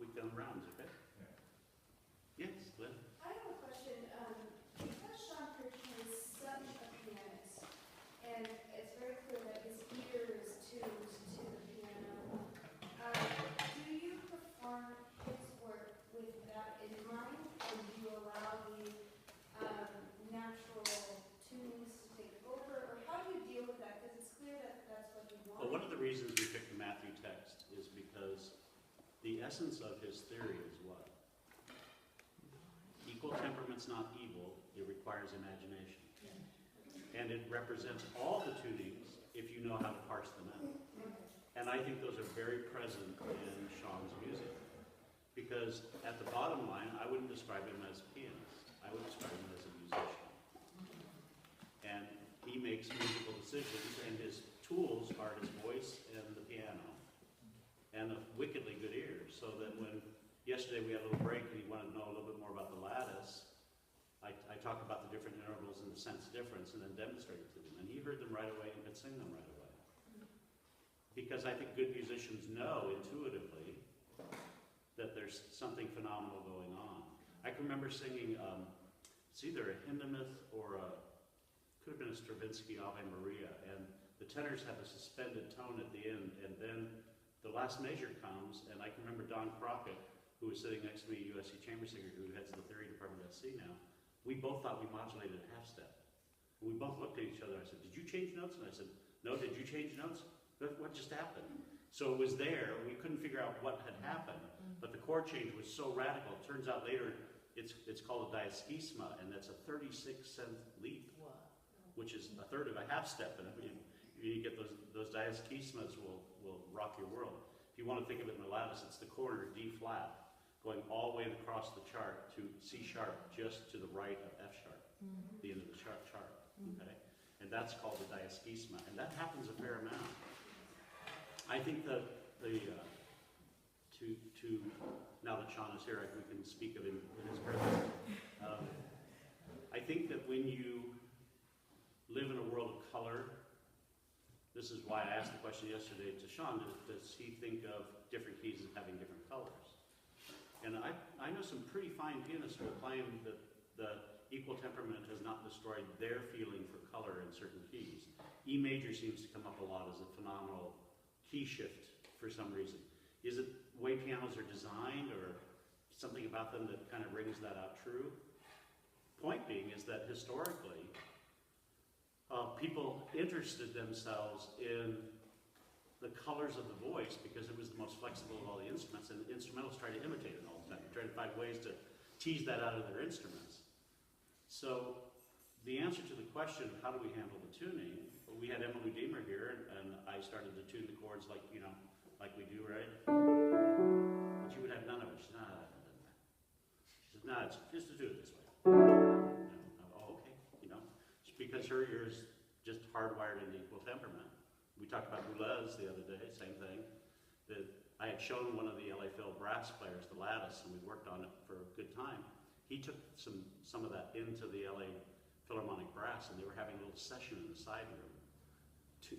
week down the rounds, okay? Yes, Glenn? I have a question. Because Sean Kirchner is such a pianist, and it's very clear that his ear is tuned to the piano, do you perform his work with that in mind, or do you allow the natural tunings to take over, or how do you deal with that? Because it's clear that that's what you want. Well, one of the reasons we picked the Matthew text is because the essence of his theory is what? Equal temperament's not evil, it requires imagination. And it represents all the tunings if you know how to parse them out. And I think those are very present in Sean's music. Because at the bottom line, I wouldn't describe him as a pianist. I would describe him as a musician. And he makes musical decisions, and his tools are his voice and the piano. And a wickedly good ear, so that when yesterday we had a little break and he wanted to know a little bit more about the lattice, I talked about the different intervals and the sense difference and then demonstrated to them. And he heard them right away and could sing them right away. Because I think good musicians know intuitively that there's something phenomenal going on. I can remember singing, it's either a Hindemith or could have been a Stravinsky Ave Maria, and the tenors have a suspended tone at the end, and then the last measure comes, and I can remember Don Crockett, who was sitting next to me, USC chamber singer, who heads the theory department at SC now. We both thought we modulated a half step. And we both looked at each other. I said, "Did you change notes?" And I said, "No, did you change notes? What just happened?" So it was there. We couldn't figure out what had happened, but the chord change was so radical. It turns out later it's called a diaschisma, and that's a 36-cent leap, which is a third of a half step. And you get those diaschismas will rock your world. If you want to think of it in the lattice, it's the corner D flat, going all the way across the chart to C sharp, just to the right of F sharp, the end of the chart. Okay, and that's called the diaschisma, and that happens a fair amount. I think that now that Sean is here, we can speak of him in his presence. I think that when you live in a world of color, this is why I asked the question yesterday to Sean, does he think of different keys as having different colors? And I know some pretty fine pianists who will claim that the equal temperament has not destroyed their feeling for color in certain keys. E major seems to come up a lot as a phenomenal key shift for some reason. Is it the way pianos are designed, or something about them that kind of rings that out true? Point being is that historically, people interested themselves in the colors of the voice because it was the most flexible of all the instruments, and the instrumentalists try to imitate it all the time, try to find ways to tease that out of their instruments. So the answer to the question of how do we handle the tuning, we had Emily Deemer here, and I started to tune the chords like like we do, right? But she would have none of it. She said, "No, it doesn't matter." She said, "No, it's just to do it this way." Oh, okay, It's because her ear is just hardwired into equal temperament. We talked about Boulez the other day, same thing. That I had shown one of the LA Phil brass players the lattice, and we worked on it for a good time. He took some of that into the LA Philharmonic Brass, and they were having a little session in the side room,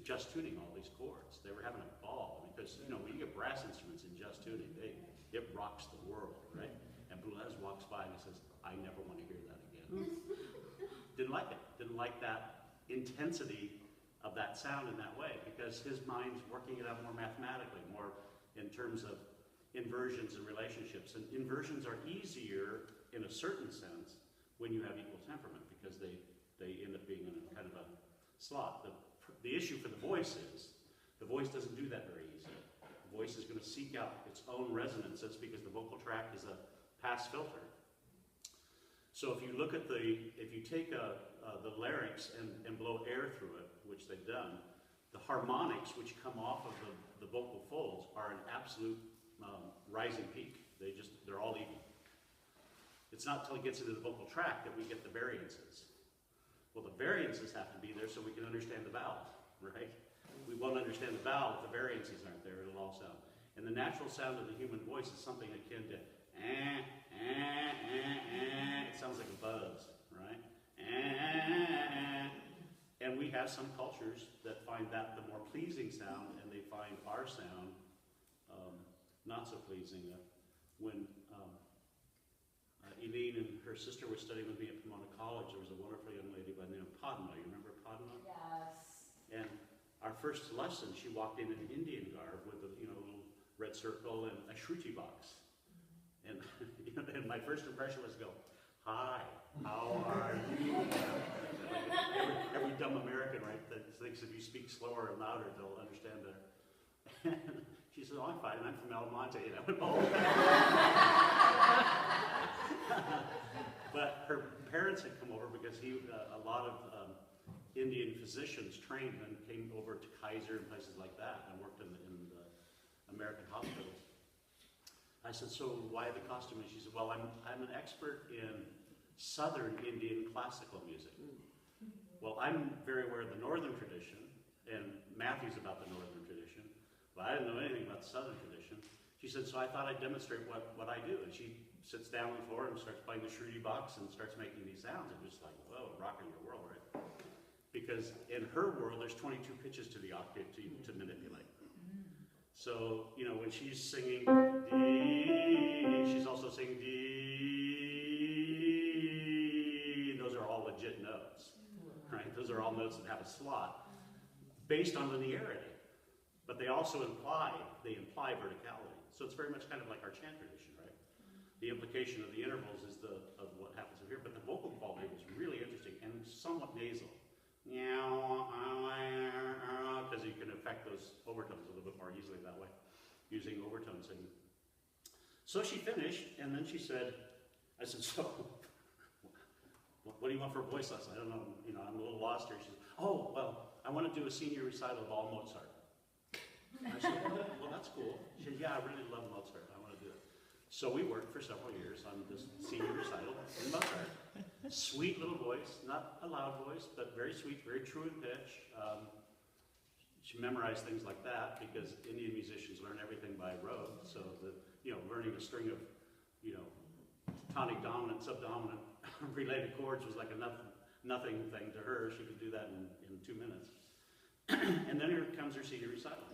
just tuning all these chords. They were having a ball because when you get brass instruments in just tuning, it rocks the world, right? And Boulez walks by and he says, "I never want to hear that again." Didn't like it. Didn't like that intensity of that sound in that way, because his mind's working it out more mathematically, more in terms of inversions and relationships. And inversions are easier in a certain sense when you have equal temperament, because they end up being in a kind of a slot. The issue for the voice is, the voice doesn't do that very easily. The voice is going to seek out its own resonances because the vocal tract is a pass filter. So if you look at if you take the larynx and blow air through it, which they've done, the harmonics which come off of the vocal folds are an absolute rising peak. They're all even. It's not until it gets into the vocal tract that we get the variances. Well, the variances have to be there so we can understand the vowel, right? We won't understand the vowel if the variances aren't there. It'll all sound. And the natural sound of the human voice is something akin to It sounds like a buzz, right? And we have some cultures that find that the more pleasing sound, and they find our sound not so pleasing. when Eileen and her sister were studying with me at Pomona College, there was a wonderful young lady by the name of Padma. You remember Padma? Yes. And our first lesson, she walked in Indian garb with a little red circle and a shruti box. And, and my first impression was go, "Hi, how are you?" every dumb American, right, that thinks if you speak slower and louder, they'll understand better. And she said, "Oh, I'm fine, I'm from El Monte." And I went, "Oh." But her parents had come over because a lot of Indian physicians trained and came over to Kaiser and places like that and worked in the American hospitals. I said, "So why the costume?" And she said, "Well, I'm an expert in Southern Indian classical music." Well, I'm very aware of the Northern tradition, and Matthew's about the Northern tradition, but I didn't know anything about the Southern tradition. She said, "So I thought I'd demonstrate what I do." And she sits down on the floor and starts playing the shruti box and starts making these sounds. It was like, whoa, rocking your world, right? Because in her world, there's 22 pitches to the octave to manipulate. So, when she's singing D, she's also singing D. Those are all legit notes, right? Those are all notes that have a slot based on linearity. But they also imply verticality. So it's very much kind of like our chant tradition, right? The implication of the intervals is of what happens over here, but the vocal quality was really interesting and somewhat nasal. Because you can affect those overtones a little bit more easily that way, using overtone singing. So she finished, and then she said, I said, "So, what do you want for a voice lesson? I don't know, I'm a little lost here." She said, "Oh, well, I want to do a senior recital of all Mozart." I said, well, that's cool. She said, "Yeah, I really love Mozart. I want to do it." So we worked for several years on this senior recital in Mozart. Sweet little voice, not a loud voice, but very sweet, very true in pitch. She memorized things like that because Indian musicians learn everything by rote. So learning a string of, tonic dominant, subdominant related chords was like a nothing thing to her. She could do that in 2 minutes. And then here comes her senior recital.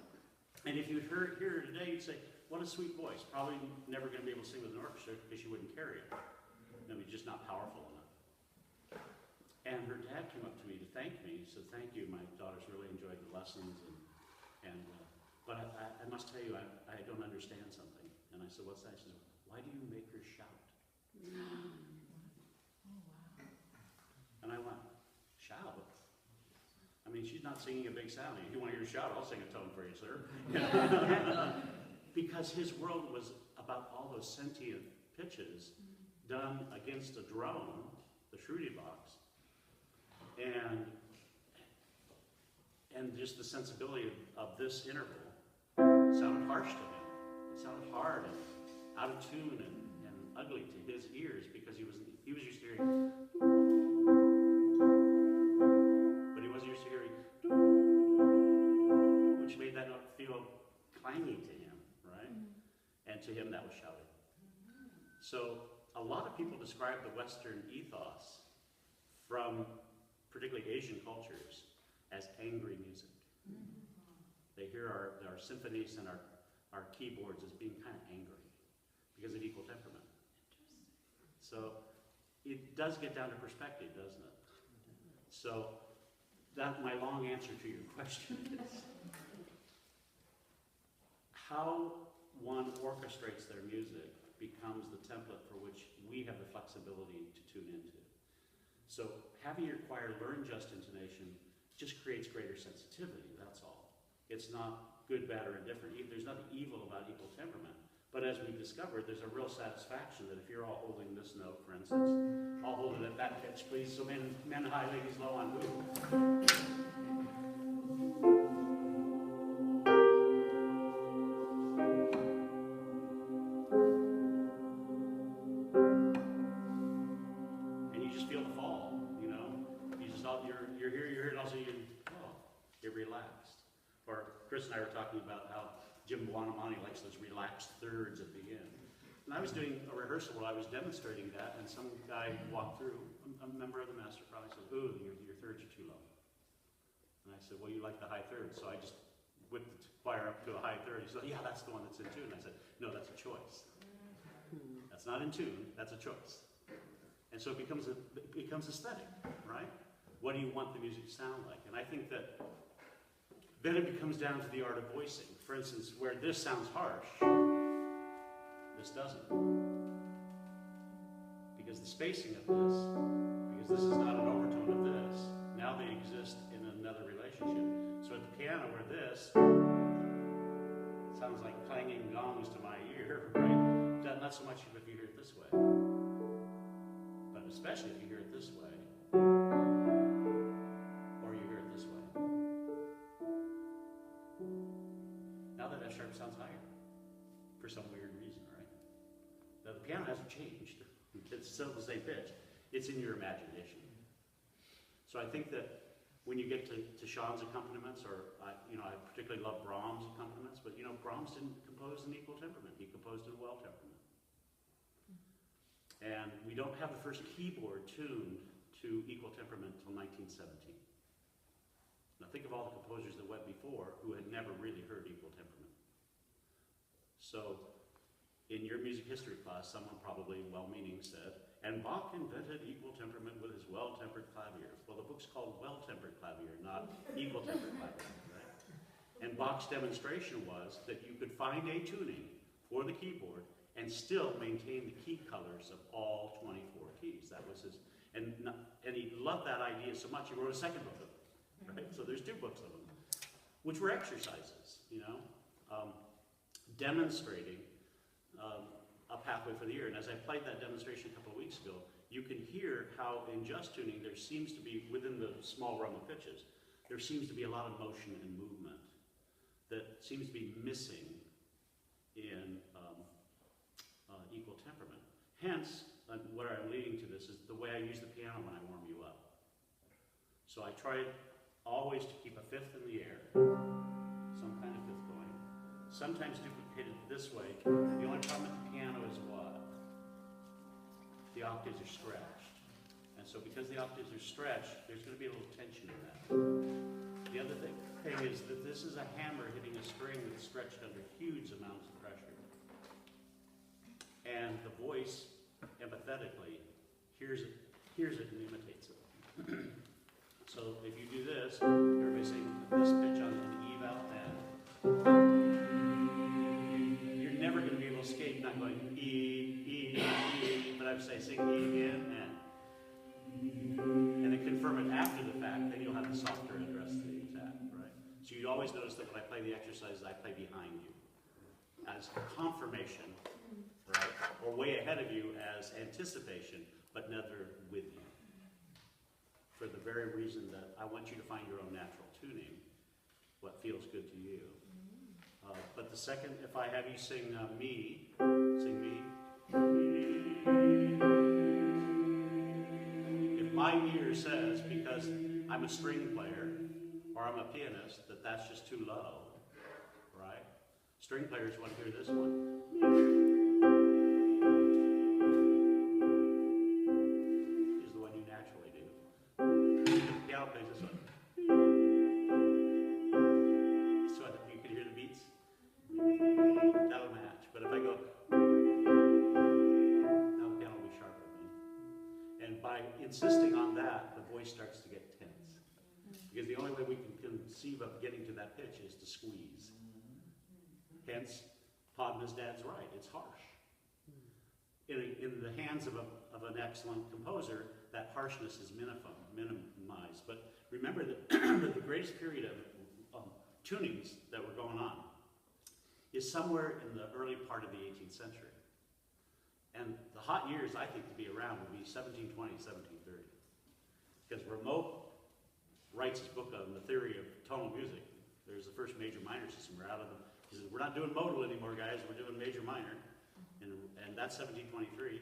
And if you hear her today, you'd say, "What a sweet voice." Probably never going to be able to sing with an orchestra because she wouldn't carry it. Just not powerful enough. And her dad came up to me to thank me. He said, "Thank you, my daughter's really enjoyed the lessons, but I must tell you, I don't understand something." And I said, "What's that?" She said, "Why do you make her shout?" And I went, "Shout? I mean, she's not singing a big sound. If you want to hear her shout, I'll sing a tone for you, sir." Because his world was about all those sentient pitches done against a drone, the shruti box, and just the sensibility of this interval sounded harsh to him. It sounded hard and out of tune and ugly to his ears because he was used to hearing, but he wasn't used to hearing, which made that note feel clangy to him, right? And to him that was shouting. So a lot of people describe the Western ethos from particularly Asian cultures as angry music. They hear our symphonies and our keyboards as being kind of angry because of equal temperament. So it does get down to perspective, doesn't it? So that my long answer to your question is how one orchestrates their music becomes the template for which we have the flexibility to tune into. So having your choir learn just intonation just creates greater sensitivity, that's all. It's not good, bad, or indifferent. There's nothing evil about equal temperament. But as we've discovered, there's a real satisfaction that if you're all holding this note, for instance, I'll hold it at that pitch, please. So men high, ladies low on who? Chris and I were talking about how Jim Buonamani likes those relaxed thirds at the end. And I was doing a rehearsal where I was demonstrating that, and some guy walked through, a member of the master probably said, "Ooh, your thirds are too low." And I said, "Well, you like the high thirds." So I just whipped the choir up to a high third. He said, "Yeah, that's the one that's in tune." And I said, "No, that's a choice." not in tune, that's a choice. And so it becomes aesthetic, right? What do you want the music to sound like? And I think that then it becomes down to the art of voicing. For instance, where this sounds harsh, this doesn't. Because the spacing of this, because this is not an overtone of this, now they exist in another relationship. So at the piano, where this sounds like clanging gongs to my ear, right? Not so much if you hear it this way, but especially if you hear it this way, or you hear it this way. Now that F sharp sounds higher, for some weird reason, right? Now the piano hasn't changed. It's still the same pitch. It's in your imagination. So I think that when you get to Sean's accompaniments, or I particularly love Brahms' accompaniments, but Brahms didn't compose in equal temperament. He composed in well temperament. And we don't have the first keyboard tuned to equal temperament until 1917. Now think of all the composers that went before who had never really heard equal temperament. So in your music history class, someone probably well-meaning said, and Bach invented equal temperament with his well-tempered clavier. Well, the book's called Well-Tempered Clavier, not Equal-Tempered Clavier, right? And Bach's demonstration was that you could find a tuning for the keyboard and still maintain the key colors of all 24 keys. That was his, and he loved that idea so much, he wrote a second book of it, right? So there's 2 books of them, which were exercises, demonstrating a pathway for the ear. And as I played that demonstration a couple of weeks ago, you can hear how in just tuning there seems to be, within the small realm of pitches, there seems to be a lot of motion and movement that seems to be missing in equal temperament. Hence, where I'm leading to this is the way I use the piano when I warm you up. So I try always to keep a fifth in the air, some kind of fifth going. Sometimes duplicated this way. The only problem with the piano is what? The octaves are stretched. And so because the octaves are stretched, there's going to be a little tension in that. The other thing is that this is a hammer hitting a string that's stretched under huge amounts of pressure. And the voice, empathetically, hears it and imitates it. So if you do this, everybody's saying this pitch on an eval, and you're never going to be able to escape not going E, but I would say sing E in, and then confirm it after the fact, then you'll have the softer address to the attack, right? So you always notice that when I play the exercises, I play behind you as confirmation, right? Or way ahead of you as anticipation, but never with you. For the very reason that I want you to find your own natural tuning, what feels good to you. But the second, if I have you sing me, sing me. If my ear says, because I'm a string player, or I'm a pianist, that that's just too low, right? String players want to hear this one. Is the one you naturally do. The piano plays this one. So that you can hear the beats. That'll match. But if I go, now the piano will be sharper. And by insisting on that, the voice starts to get tense. Because the only way we can conceive of getting to that pitch is to squeeze. Hence, Podna's dad's right, it's harsh. In the hands of an excellent composer, that harshness is minimized. But remember that the greatest period of tunings that were going on is somewhere in the early part of the 18th century. And the hot years, I think, to be around would be 1720, 1730. Because Rameau writes his book on the theory of tonal music. There's the first major-minor system. We're out of them. He says, we're not doing modal anymore, guys. We're doing major-minor. And that's 1723.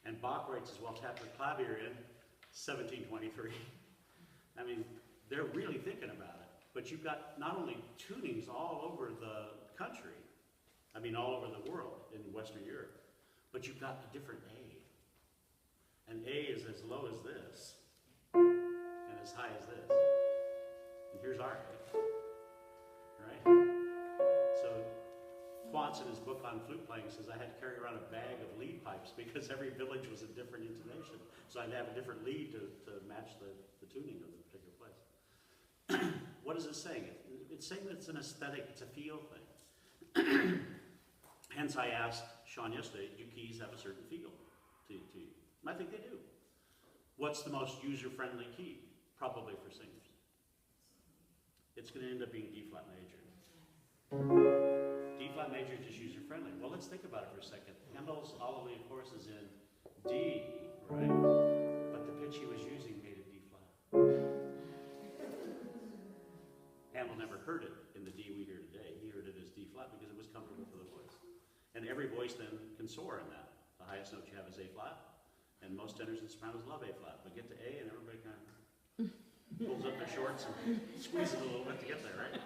And Bach writes his well-tempered clavier in 1723. I mean, they're really thinking about it. But you've got not only tunings all over the country, I mean all over the world in Western Europe, but you've got a different A. And A is as low as this, and as high as this. And here's our A, right? So Quantz in his book on flute playing says I had to carry around a bag of lead pipes because every village was a different intonation. So I'd have a different lead to match the tuning of the particular place. What is it saying? It's saying that it's an aesthetic, it's a feel thing. Hence I asked Sean yesterday, do keys have a certain feel to you? And I think they do. What's the most user-friendly key? Probably for singers. It's going to end up being D-flat major. D-flat major is just user-friendly. Well, let's think about it for a second. Handel's Olive, of course, is in D, right? But the pitch he was using made it D-flat. Handel never heard it in the D we hear today. He heard it as D-flat because it was comfortable for the voice. And every voice then can soar in that. The highest note you have is A-flat, and most tenors and sopranos love A-flat. But get to A and everybody kind of pulls up their shorts and squeezes a little bit to get there, right?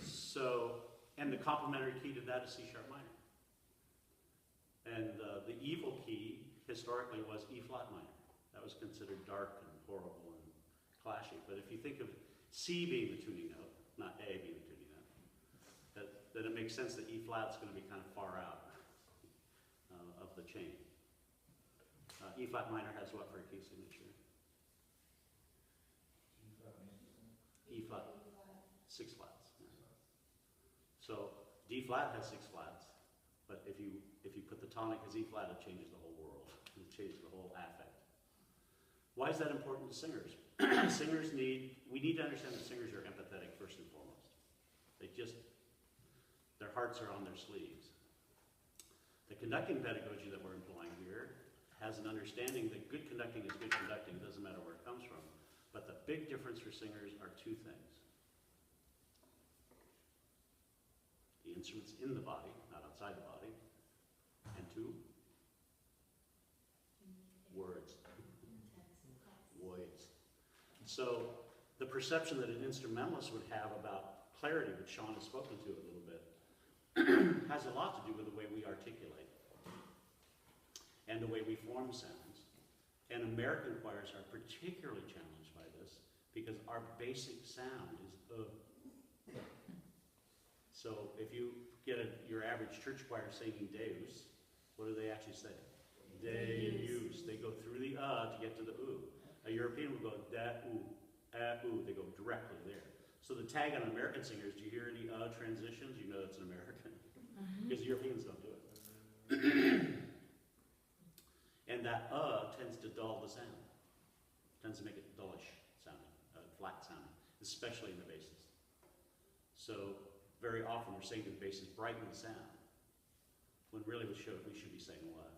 So, and the complementary key to that is C-sharp minor. And the evil key historically was E-flat minor. That was considered dark and horrible and clashy. But if you think of C being the tuning note, not A being the tuning note, then it makes sense that E-flat's going to be kind of far out of the chain. E-flat minor has what for a key signature? E-flat, 6 flats. Yeah. So D-flat has 6 flats, but if you put the tonic as E-flat, it changes the whole world. It changes the whole affect. Why is that important to singers? We need to understand that singers are empathetic first and foremost. Their hearts are on their sleeves. The conducting pedagogy that we're employing here has an understanding that good conducting is good conducting, doesn't matter where it comes from. But the big difference for singers are 2 things. The instruments in the body, not outside the body. And 2, words. Words. So the perception that an instrumentalist would have about clarity, which Sean has spoken to a little bit, has a lot to do with the way we articulate and the way we form sounds. And American choirs are particularly challenged by this because our basic sound is So if you get your average church choir singing Deus, what do they actually say? Deus. They go through the to get to the oo. A European would go da-oo, a-oo. They go directly there. So the tag on American singers, do you hear any transitions? You know that's an American. Because Europeans don't do it. And that tends to dull the sound. Tends to make it dullish sounding, flat sounding, especially in the basses. So very often we're saying to the basses, brighten the sound. When really we should be saying what?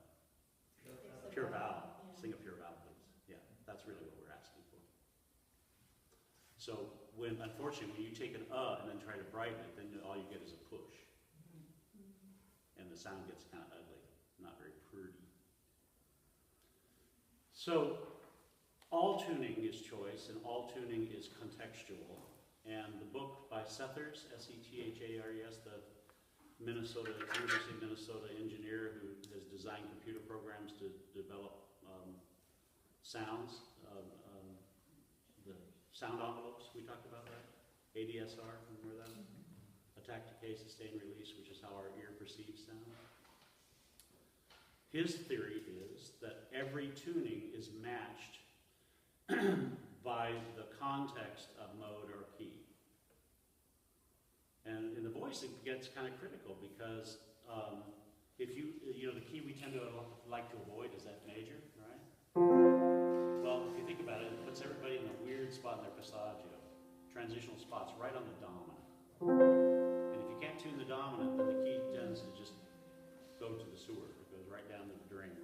Pure vowel. Yeah. Sing a pure vowel, please. Yeah, that's really what we're asking for. So unfortunately, when you take an and then try to brighten it, then all you get is a push. And the sound gets kind of ugly, not very pretty. So all tuning is choice and all tuning is contextual. And the book by Sethers, S-E-T-H-A-R-E-S, the University of Minnesota engineer who has designed computer programs to develop sounds, the sound envelopes we talked about, that ADSR, remember that? Attack, decay, sustain, release, which is how our ear perceives sound. His theory is that every tuning is matched by the context of mode or key. And in the voice it gets kind of critical because if the key we tend to like to avoid is F major, right? Well, if you think about it, it puts everybody in a weird spot in their passaggio, transitional spots right on the dominant. And if you can't tune the dominant, then the key tends to just go to the sewer. It goes right down the drain.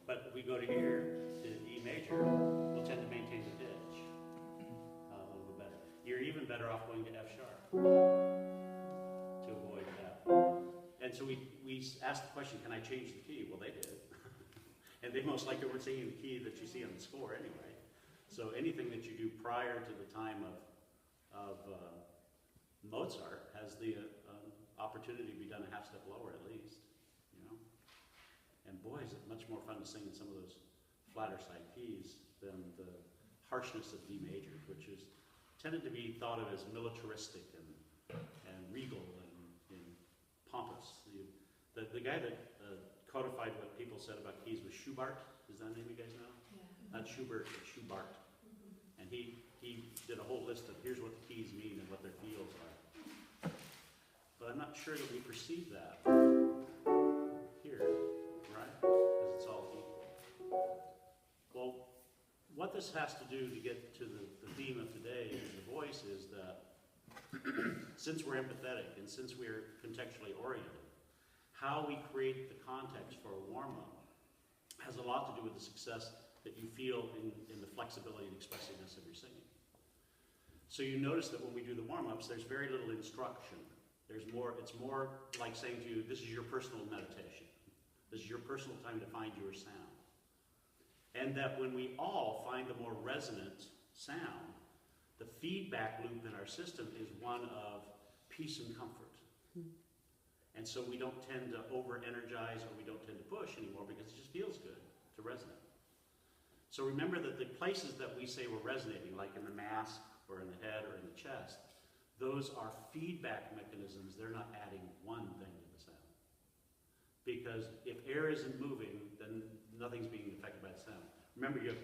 But if we go to here, to E major, we'll tend to maintain the pitch a little bit better. You're even better off going to F sharp to avoid that. And so we asked the question, can I change the key? Well, they did. And they most likely were singing the key that you see on the score anyway. So anything that you do prior to the time of Mozart has the opportunity to be done a half step lower at least, you know. And boy, is it much more fun to sing in some of those flatter side keys than the harshness of D major, which is tended to be thought of as militaristic and regal and the guy that codified what people said about keys was Schubart. Is that a name you guys know? Yeah. Not Schubert, but Schubart. And he did a whole list of here's what the keys mean and what their feels are. But I'm not sure that we perceive that here, right? Because it's all equal. Well, what this has to do to get to the theme of today in the voice is that since we're empathetic and since we're contextually oriented, how we create the context for a warm-up has a lot to do with the success that you feel in the flexibility and expressiveness of your singing. So you notice that when we do the warm-ups, there's very little instruction. It's more like saying to you, this is your personal meditation. This is your personal time to find your sound. And that when we all find the more resonant sound, the feedback loop in our system is one of peace and comfort. And so we don't tend to over-energize or we don't tend to push anymore because it just feels good to resonate. So remember that the places that we say we're resonating, like in the mask or in the head or in the chest, those are feedback mechanisms. They're not adding one thing to the sound. Because if air isn't moving, then nothing's being affected by the sound. Remember, you have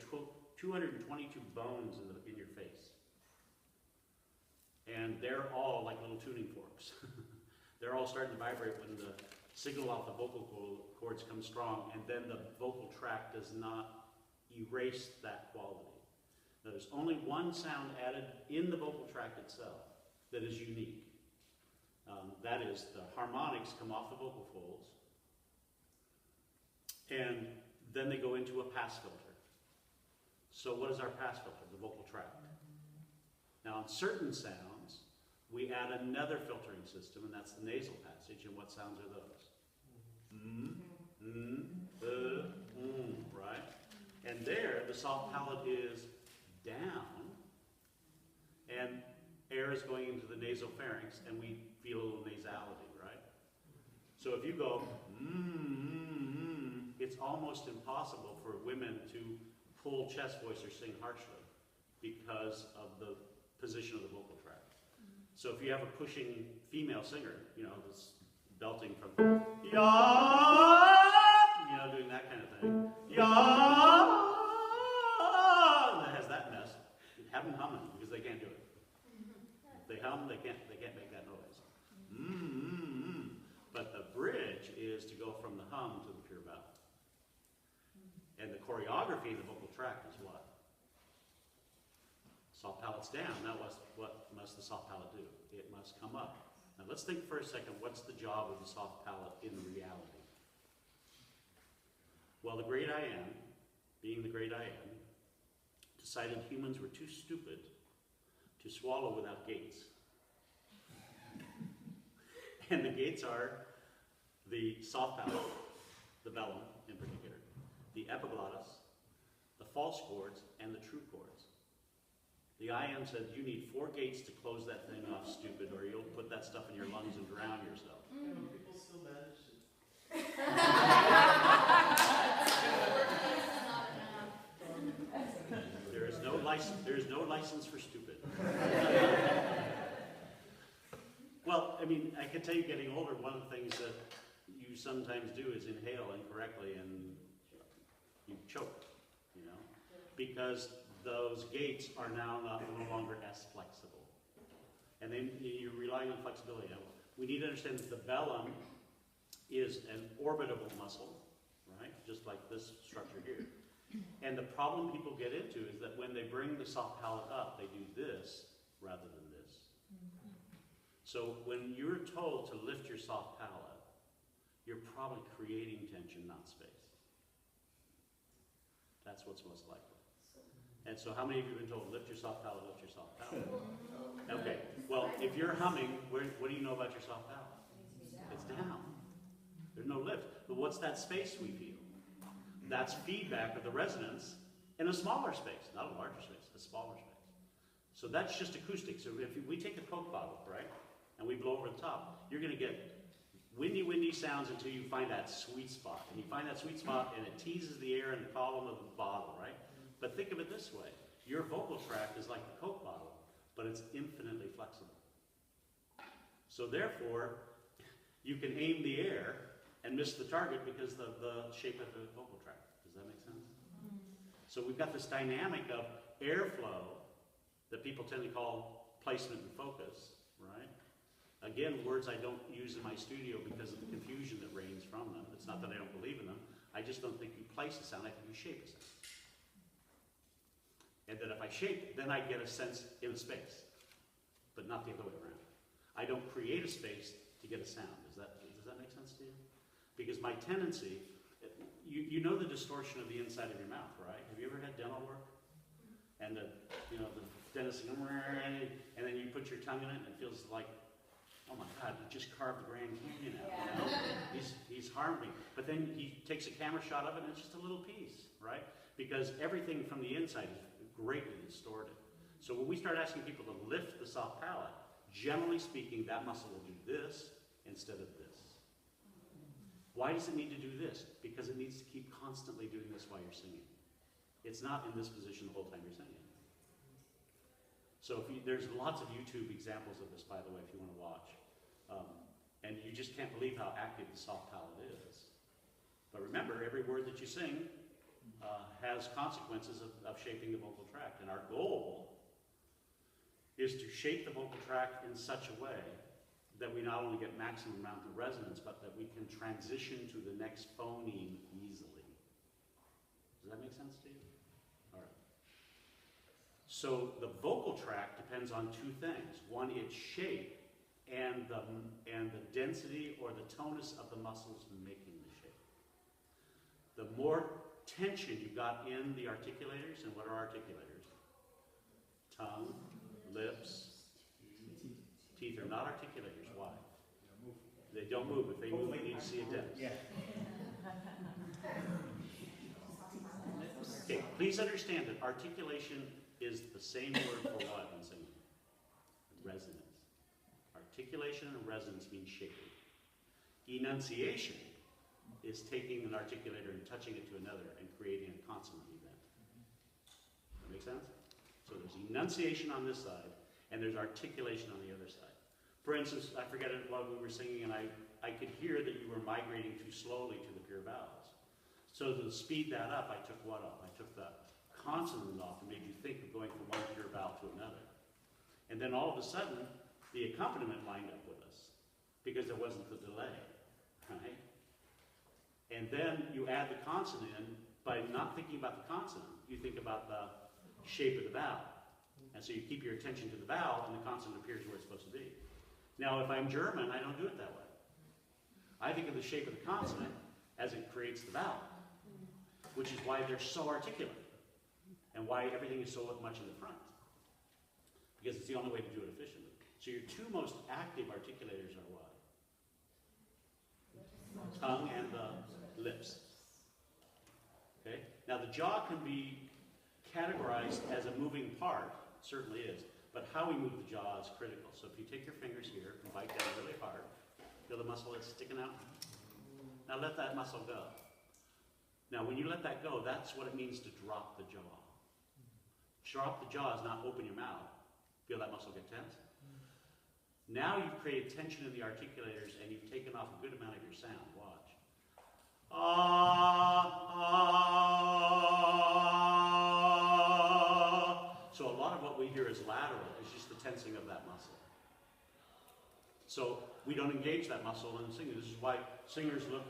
222 bones in your face. And they're all like little tuning forks. They're all starting to vibrate when the signal off the vocal cords comes strong, and then the vocal tract does not erase that quality. Now, there's only one sound added in the vocal tract itself that is unique. That is, the harmonics come off the vocal folds, and then they go into a pass filter. So what is our pass filter? The vocal tract. Now, on certain sounds, we add another filtering system, and that's the nasal passage. And what sounds are those? Right? And there, the soft palate is down, and air is going into the nasopharynx, and we feel a little nasality, right? So if you go, it's almost impossible for women to pull chest voice or sing harshly because of the position of the vocal tract. So if you have a pushing female singer, this belting from ya, doing that kind of thing, ya, and that has that mess. Have them humming because they can't do it. If they hum, they can't make that noise. But the bridge is to go from the hum to the pure vowel. And the choreography in the vocal tract is what? Soft palate's down. Now what must the soft palate do? It must come up. Now let's think for a second, what's the job of the soft palate in reality? Well, the great I Am, being the great I Am, decided humans were too stupid to swallow without gates. And the gates are the soft palate, the velum in particular, the epiglottis, the false chords, and the true chords. The IM said, you need 4 gates to close that thing off, stupid, or you'll put that stuff in your lungs and drown yourself. People still manage to... There is no license for stupid. Well, I mean, I can tell you getting older, one of the things that you sometimes do is inhale incorrectly and you choke, because those gates are now no longer as flexible. And then you're relying on flexibility. Now, we need to understand that the velum is an orbitable muscle, right? Just like this structure here. And the problem people get into is that when they bring the soft palate up, they do this rather than this. So when you're told to lift your soft palate, you're probably creating tension, not space. That's what's most likely. And so how many of you have been told, lift your soft palate, lift your soft palate? Okay, well, if you're humming, what do you know about your soft palate? It's down. There's no lift. But what's that space we feel? That's feedback of the resonance in a smaller space, not a larger space, a smaller space. So that's just acoustic. So if we take a Coke bottle, right, and we blow over the top, you're going to get windy sounds until you find that sweet spot. And you find that sweet spot, and it teases the air in the column of the bottle, right? But think of it this way. Your vocal tract is like the Coke bottle, but it's infinitely flexible. So therefore, you can aim the air and miss the target because of the shape of the vocal tract. Does that make sense? So we've got this dynamic of airflow that people tend to call placement and focus, right? Again, words I don't use in my studio because of the confusion that reigns from them. It's not that I don't believe in them. I just don't think you place a sound, I think you shape a sound. And that if I shape, then I get a sense in a space, but not the other way around. I don't create a space to get a sound. Does that make sense to you? Because my tendency, you know the distortion of the inside of your mouth, right? Have you ever had dental work? And the dentist, and then you put your tongue in it and it feels like, oh my God, he just carved the Grand Canyon out. You know? He's harmed me. But then he takes a camera shot of it and it's just a little piece, right? Because everything from the inside is greatly distorted. So when we start asking people to lift the soft palate, generally speaking, that muscle will do this instead of this. Why does it need to do this? Because it needs to keep constantly doing this while you're singing. It's not in this position the whole time you're singing. So there's lots of YouTube examples of this, by the way, if you want to watch. And you just can't believe how active the soft palate is. But remember, every word that you sing has consequences of shaping the vocal tract. And our goal is to shape the vocal tract in such a way that we not only get maximum amount of resonance, but that we can transition to the next phoneme easily. Does that make sense to you? All right. So the vocal tract depends on two things. One, its shape, and the density or the tonus of the muscles making the shape. The more tension you got in the articulators, and what are articulators? Tongue, lips, teeth are not articulators. Why? They don't move. If they move, you need to see a dentist. Yeah. Okay, please understand that articulation is the same word for what in singing? Resonance. Articulation and resonance mean shaping. Enunciation is taking an articulator and touching it to another and creating a consonant event. That make sense? So there's enunciation on this side, and there's articulation on the other side. For instance, I forget it while we were singing, and I could hear that you were migrating too slowly to the pure vowels. So to speed that up, I took what off? I took the consonant off and made you think of going from one pure vowel to another. And then all of a sudden, the accompaniment lined up with us because there wasn't the delay, right? And then you add the consonant in by not thinking about the consonant. You think about the shape of the vowel. And so you keep your attention to the vowel and the consonant appears where it's supposed to be. Now, if I'm German, I don't do it that way. I think of the shape of the consonant as it creates the vowel, which is why they're so articulate and why everything is so much in the front. Because it's the only way to do it efficiently. So your two most active articulators are what? Tongue and the lips. Okay? Now the jaw can be categorized as a moving part, it certainly is, but how we move the jaw is critical. So if you take your fingers here and bite down really hard, feel the muscle that's sticking out? Now let that muscle go. Now when you let that go, that's what it means to drop the jaw. Drop the jaw is not open your mouth. Feel that muscle get tense? Now you've created tension in the articulators and you've taken off a good amount of your sound. Watch. So a lot of what we hear is lateral. It's just the tensing of that muscle. So we don't engage that muscle in singing. This is why singers look,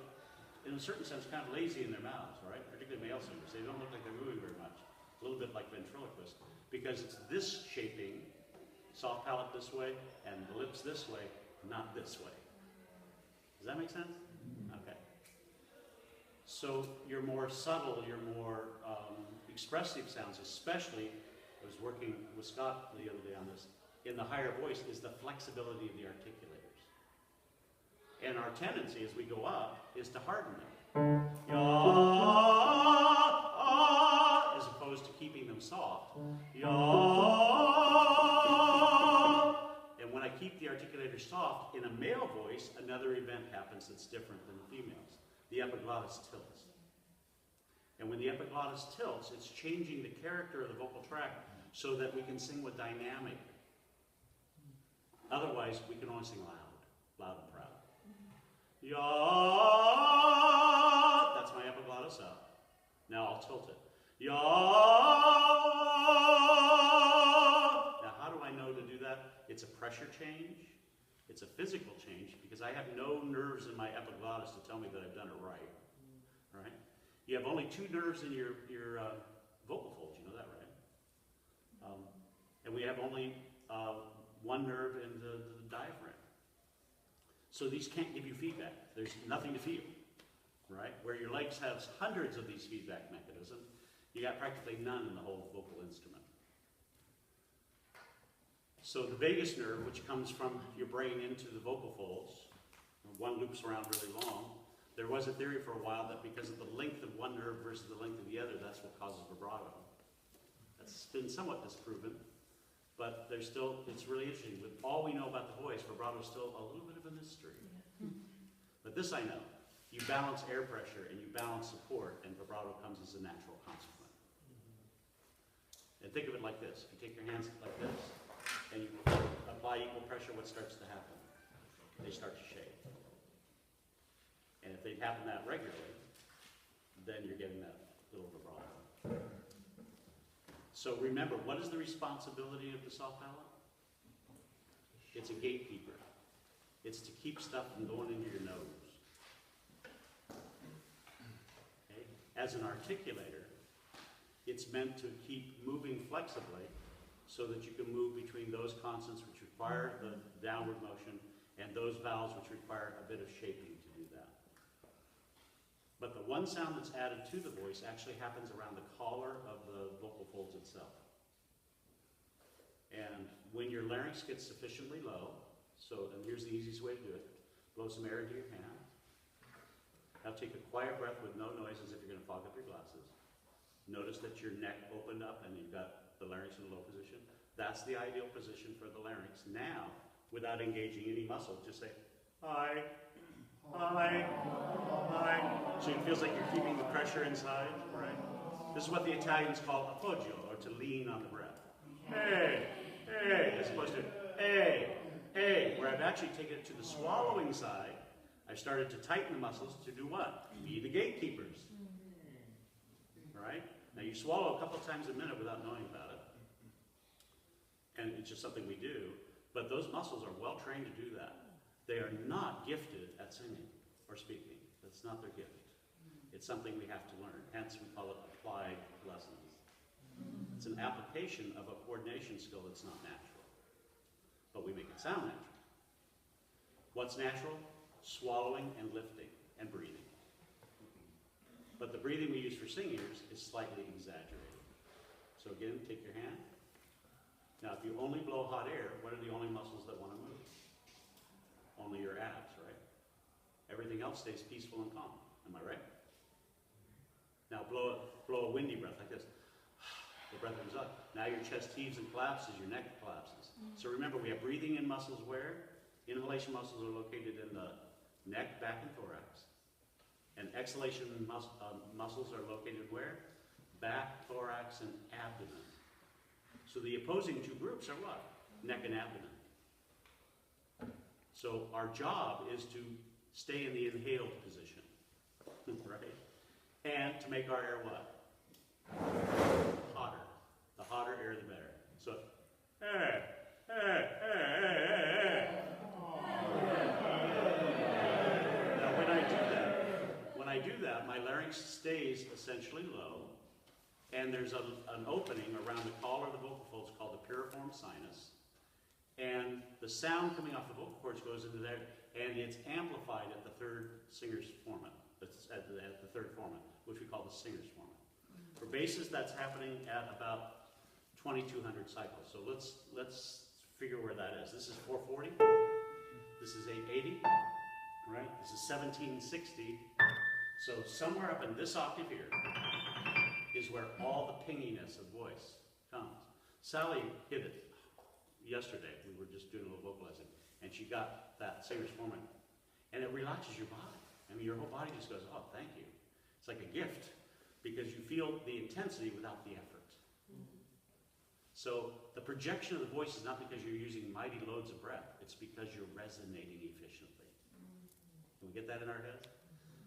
in a certain sense, kind of lazy in their mouths, right? Particularly male singers. They don't look like they're moving very much. A little bit like ventriloquists. Because it's this shaping, soft palate this way, and the lips this way, not this way. Does that make sense? Okay. So your more subtle, your more expressive sounds, especially, I was working with Scott the other day on this, in the higher voice is the flexibility of the articulators. And our tendency as we go up is to harden them. As opposed to keeping them soft. And when I keep the articulators soft, in a male voice, another event happens that's different than the females. The epiglottis tilts. And when the epiglottis tilts, it's changing the character of the vocal tract so that we can sing with dynamic. Otherwise, we can only sing loud and proud. Ya. That's my epiglottis out. Now I'll tilt it. Ya. Now how do I know to do that? It's a pressure change. It's a physical change because I have no nerves in my epiglottis to tell me that I've done it right. Right? You have only two nerves in your vocal folds. You know that, right? And we have only one nerve in the diaphragm. So these can't give you feedback. There's nothing to feel, right? Where your legs have hundreds of these feedback mechanisms, you got practically none in the whole vocal instrument. So the vagus nerve, which comes from your brain into the vocal folds, one loops around really long. There was a theory for a while that because of the length of one nerve versus the length of the other, that's what causes vibrato. That's been somewhat disproven, but there's still, it's really interesting. With all we know about the voice, vibrato is still a little bit of a mystery. But this I know. You balance air pressure and you balance support, and vibrato comes as a natural consequence. And think of it like this. If you take your hands like this, and you apply equal pressure, what starts to happen? They start to shake. And if they happen that regularly, then you're getting that little vibrato. So remember, what is the responsibility of the soft palate? It's a gatekeeper. It's to keep stuff from going into your nose. Okay? As an articulator, it's meant to keep moving flexibly so that you can move between those consonants which require the downward motion and those vowels which require a bit of shaping to do that. But the one sound that's added to the voice actually happens around the collar of the vocal folds itself. And when your larynx gets sufficiently low, and here's the easiest way to do it, blow some air into your hand. Now take a quiet breath with no noise as if you're going to fog up your glasses. Notice that your neck opened up and you've got the larynx in a low position. That's the ideal position for the larynx. Now, without engaging any muscle, just say, hi, hi, hi. So it feels like you're keeping the pressure inside, right? This is what the Italians call appoggio, or to lean on the breath. Hey, hey, as opposed to hey, hey, where I've actually taken it to the swallowing side. I've started to tighten the muscles to do what? Be the gatekeepers. Right? Now you swallow a couple of times a minute without knowing about it. And it's just something we do. But those muscles are well trained to do that. They are not gifted at singing or speaking. That's not their gift. It's something we have to learn. Hence we call it applied lessons. It's an application of a coordination skill that's not natural. But we make it sound natural. What's natural? Swallowing and lifting and breathing. But the breathing we use for singers is slightly exaggerated. So again, take your hand. Now if you only blow hot air, what are the only muscles that want to move? Only your abs, right? Everything else stays peaceful and calm. Am I right? Now blow a windy breath like this. The breath comes up. Now your chest heaves and collapses, your neck collapses. So remember, we have breathing in muscles where? Inhalation muscles are located in the neck, back, and thorax. And exhalation muscles are located where? Back, thorax, and abdomen. So the opposing two groups are what? Neck and abdomen. So our job is to stay in the inhaled position, right? And to make our air what? Hotter. The hotter air, the better. So, hey, hey, hey, hey, hey, hey. Now when I do that, my larynx stays essentially low, and there's an opening around the collar of the vocal folds called the piriform sinus, and the sound coming off the vocal cords goes into there, and it's amplified at the third singer's formant, at the third formant, which we call the singer's formant. For basses, that's happening at about 2,200 cycles. So let's figure where that is. This is 440. This is 880. Right? This is 1760. So somewhere up in this octave here is where all the pinginess of voice comes. Sally hit it yesterday. We were just doing a little vocalizing, and she got that singer's formant, and it relaxes your body. I mean, your whole body just goes, oh, thank you. It's like a gift, because you feel the intensity without the effort. So the projection of the voice is not because you're using mighty loads of breath. It's because you're resonating efficiently. Can we get that in our heads?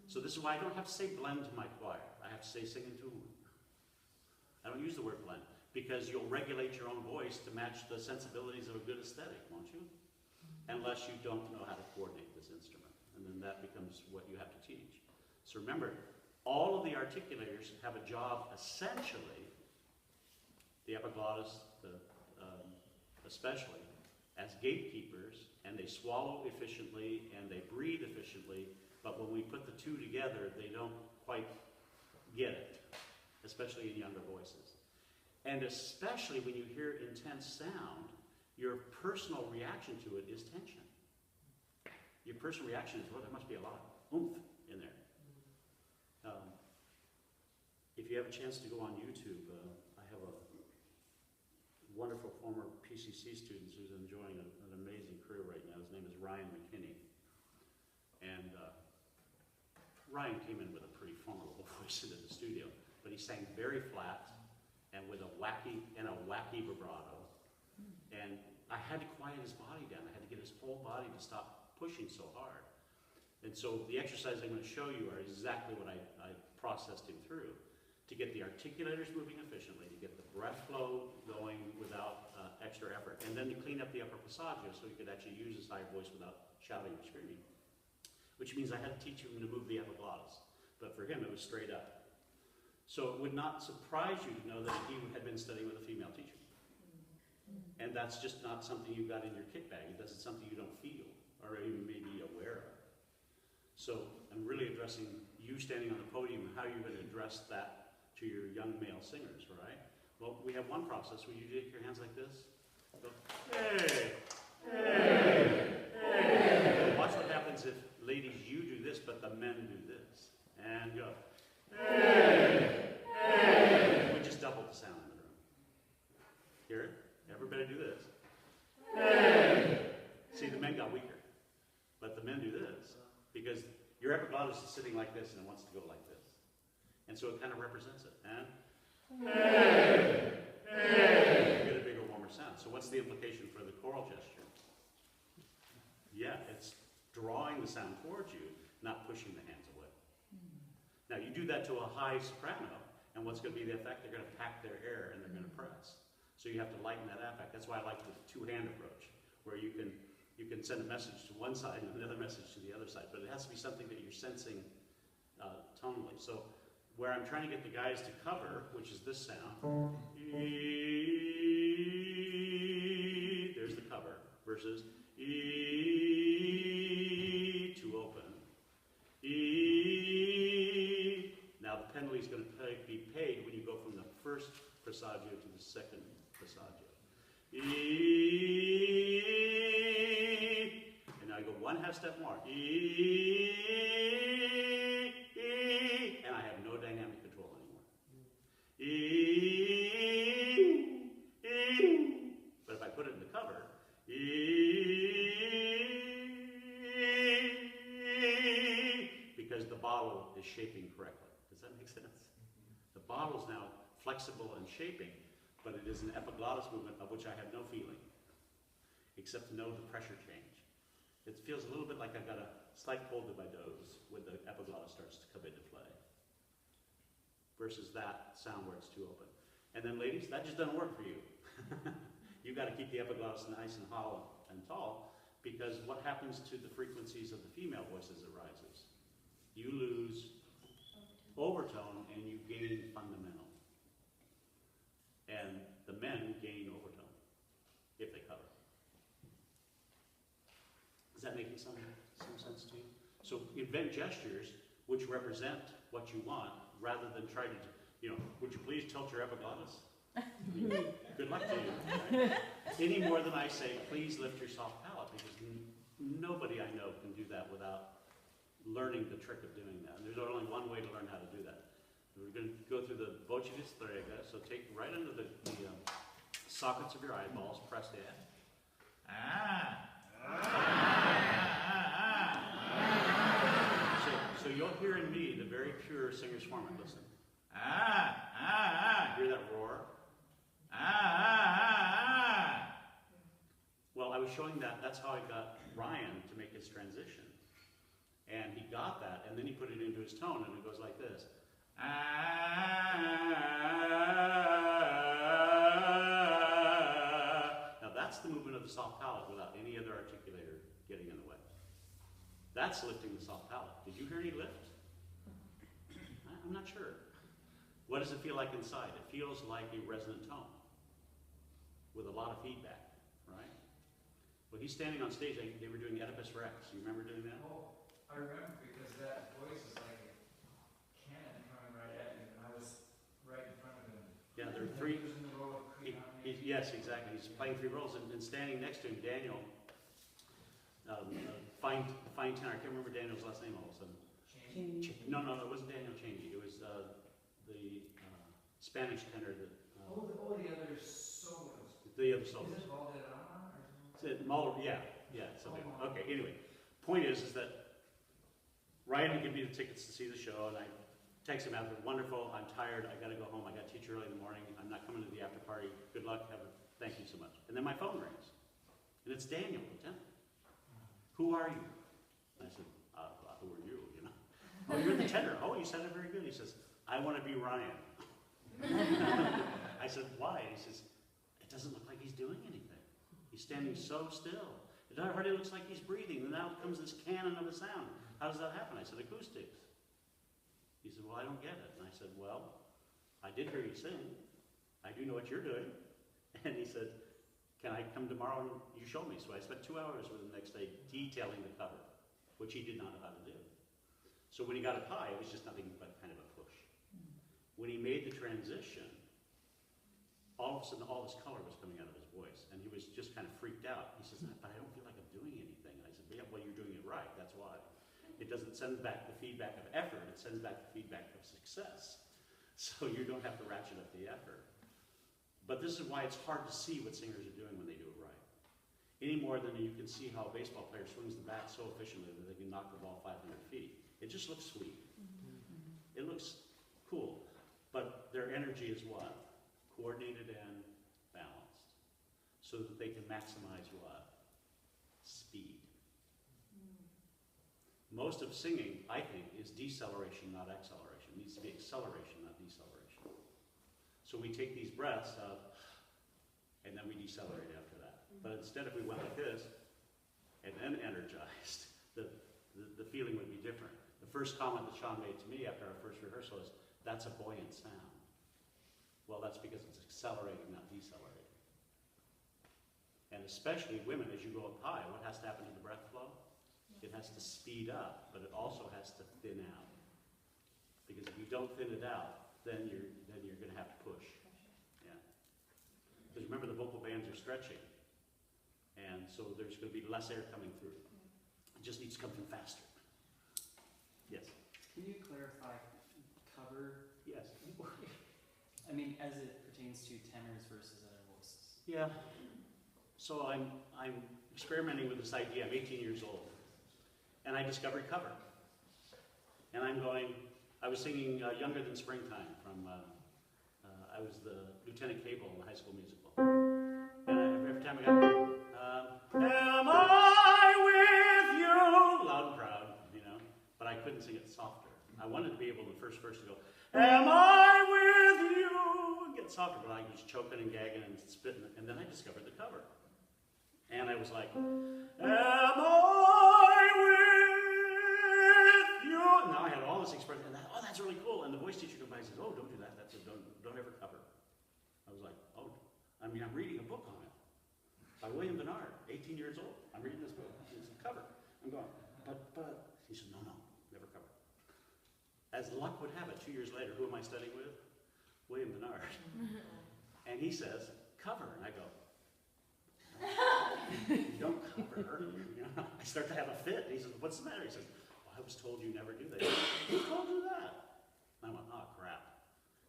So this is why I don't have to say blend to my choir. I have to say sing in tune. I don't use the word blend, because you'll regulate your own voice to match the sensibilities of a good aesthetic, won't you? Unless you don't know how to coordinate this instrument. And then that becomes what you have to teach. So remember, all of the articulators have a job essentially, the epiglottis especially, as gatekeepers, and they swallow efficiently and they breathe efficiently, but when we put the two together, they don't quite get it, especially in younger voices. And especially when you hear intense sound, your personal reaction to it is tension. Your personal reaction is, well, there must be a lot of oomph in there. If you have a chance to go on YouTube, I have a wonderful former PCC student who's enjoying an amazing career right now. His name is Ryan McKinney. And Ryan came in with a pretty formidable voice into the studio, but he sang very flat and with a wacky vibrato. And I had to quiet his body down. I had to get his whole body to stop pushing so hard. And so the exercises I'm going to show you are exactly what I processed him through, to get the articulators moving efficiently, to get the breath flow going without extra effort, and then to clean up the upper passaggio so he could actually use his high voice without shouting or screaming. Which means I had to teach him to move the epiglottis. But for him, it was straight up. So it would not surprise you to know that he had been studying with a female teacher. And that's just not something you got in your kit bag. It isn't something you don't feel or even maybe aware of. So I'm really addressing you standing on the podium and how you're going to address that to your young male singers, right? Well, we have one process where you take your hands like this. Go, hey, hey, hey. Watch what happens if, ladies, you do this, but the men do this. And go, hey, hey. We just doubled the sound in the room. Hear it? Everybody do this. Hey. See, the men got weaker, but the men do this because your epiglottis is sitting like this and it wants to go like this. And so it kind of represents it. And hey, hey. You get a bigger, warmer sound. So what's the implication for the choral gesture? Yeah, it's drawing the sound towards you, not pushing the hands away. Now you do that to a high soprano, and what's going to be the effect? They're going to pack their air and they're going to press. So you have to lighten that effect. That's why I like the two-hand approach, where you can send a message to one side and another message to the other side, but it has to be something that you're sensing tonally. So where I'm trying to get the guys to cover, which is this sound, there's the cover, versus to open. Now the penalty is going to be paid when you go from the first passaggio to the second passaggio. And now I go one half step more. And I have no dynamic control anymore. But if I put it in the cover, because the bottle is shaping correctly. Does that make sense? The bottle is now flexible and shaping, but it is an epiglottis movement of which I have no feeling, except to know the pressure change. It feels a little bit like I've got a slight cold in my nose when the epiglottis starts to come into play, versus that sound where it's too open. And then ladies, that just doesn't work for you. You've got to keep the epiglottis nice and hollow and tall, because what happens to the frequencies of the female voice as it rises? You lose overtone and you gain fundamental. And the men gain overtone if they cover. Is that making some sense to you? So invent gestures which represent what you want, rather than try to, would you please tilt your epiglottis? Good luck to you. Right? Any more than I say, please lift your soft palate, because nobody I know can do that without learning the trick of doing that. And there's only one way to learn how to do that. We're going to go through the voce di strega, so take right under the sockets of your eyeballs, press the So you'll hear in me the very pure singer's format. Listen. Hear that roar? Well, I was showing that. That's how I got Ryan to make his transition. And he got that, and then he put it into his tone, and it goes like this. Now that's the movement of the soft palate without any other articulator getting in the way. That's lifting the soft palate. Did you hear any lift? I'm not sure. What does it feel like inside? It feels like a resonant tone with a lot of feedback, right? Well, he's standing on stage. They were doing Oedipus Rex. You remember doing that? Oh, I remember because that voice is like a cannon coming right at you, and I was right in front of him. Yeah, there are And three. He was in the role of Queen Anne. Yes, exactly. He's playing three roles, and standing next to him, Daniel, fine tenor. I can't remember Daniel's last name all of a sudden. No, it wasn't Daniel Changey. It was the Spanish tenor that. The other solos. The other solos. Is it Valderrama or something? Muller, yeah, something. Okay, anyway, point is that Ryan gave me the tickets to see the show, and I text him out, wonderful, I'm tired, I gotta go home, I got to teach early in the morning, I'm not coming to the after party, good luck, thank you so much. And then my phone rings, and it's Daniel, Lieutenant. Who are you? I said, who are you, you know? Oh, you're the tenor. Oh, you sounded very good. He says, I want to be Ryan. I said, why? He says, it doesn't look like he's doing anything. He's standing so still. It hardly looks like he's breathing. And now comes this cannon of a sound. How does that happen? I said, acoustics. He said, well, I don't get it. And I said, well, I did hear you sing. I do know what you're doing. And he said, can I come tomorrow and you show me? So I spent 2 hours with him the next day detailing the cover, which he did not know how to do. So when he got it high, it was just nothing but kind of a push. When he made the transition, all of a sudden all this color was coming out of his voice, and he was just kind of freaked out. He says, but I don't feel like I'm doing anything. And I said, yeah, well, you're doing it right, that's why. It doesn't send back the feedback of effort, it sends back the feedback of success. So you don't have to ratchet up the effort. But this is why it's hard to see what singers are doing when they do it right. Any more than you can see how a baseball player swings the bat so efficiently that they can knock the ball 500 feet. It just looks sweet. It looks cool. But their energy is what? Coordinated and balanced. So that they can maximize what? Speed. Most of singing, I think, is deceleration, not acceleration. It needs to be acceleration, not deceleration. So we take these breaths of, and then we decelerate after that. But instead, if we went like this, and then energized, the feeling would be different. The first comment that Sean made to me after our first rehearsal is, that's a buoyant sound. Well, that's because it's accelerating, not decelerating. And especially women, as you go up high, what has to happen to the breath flow? It has to speed up, but it also has to thin out. Because if you don't thin it out, then you're going to have to push. Yeah. Because remember, the vocal bands are stretching, and so there's going to be less air coming through. It just needs to come through faster. Yes. Can you clarify cover? Yes. I mean, as it pertains to tenors versus other voices. Yeah. So I'm experimenting with this idea. I'm 18 years old, and I discovered cover. And I was singing Younger Than Springtime from, I was the Lieutenant Cable in the High School Musical. And every time I got, am I with you? Loud and proud, you know, but I couldn't sing it softer. I wanted to be able, the first verse, to go, am I with you? And get softer, but I was choking and gagging and spitting, and then I discovered the cover. And I was like, am I with you? And now I had all this expression, and that's really cool. And the voice teacher comes by and says, oh, don't do that. That's don't ever cover. I was like, oh, I'm reading a book on it by William Bernard, 18 years old. I'm reading this book. It's a cover. I'm going, but. He said, no, never cover. As luck would have it, 2 years later, who am I studying with? William Bernard. And he says, cover. And I go, you don't cover. You know, I start to have a fit. And he says, what's the matter? He says, well, I was told you never do that. Who told you that? And I went, oh, crap.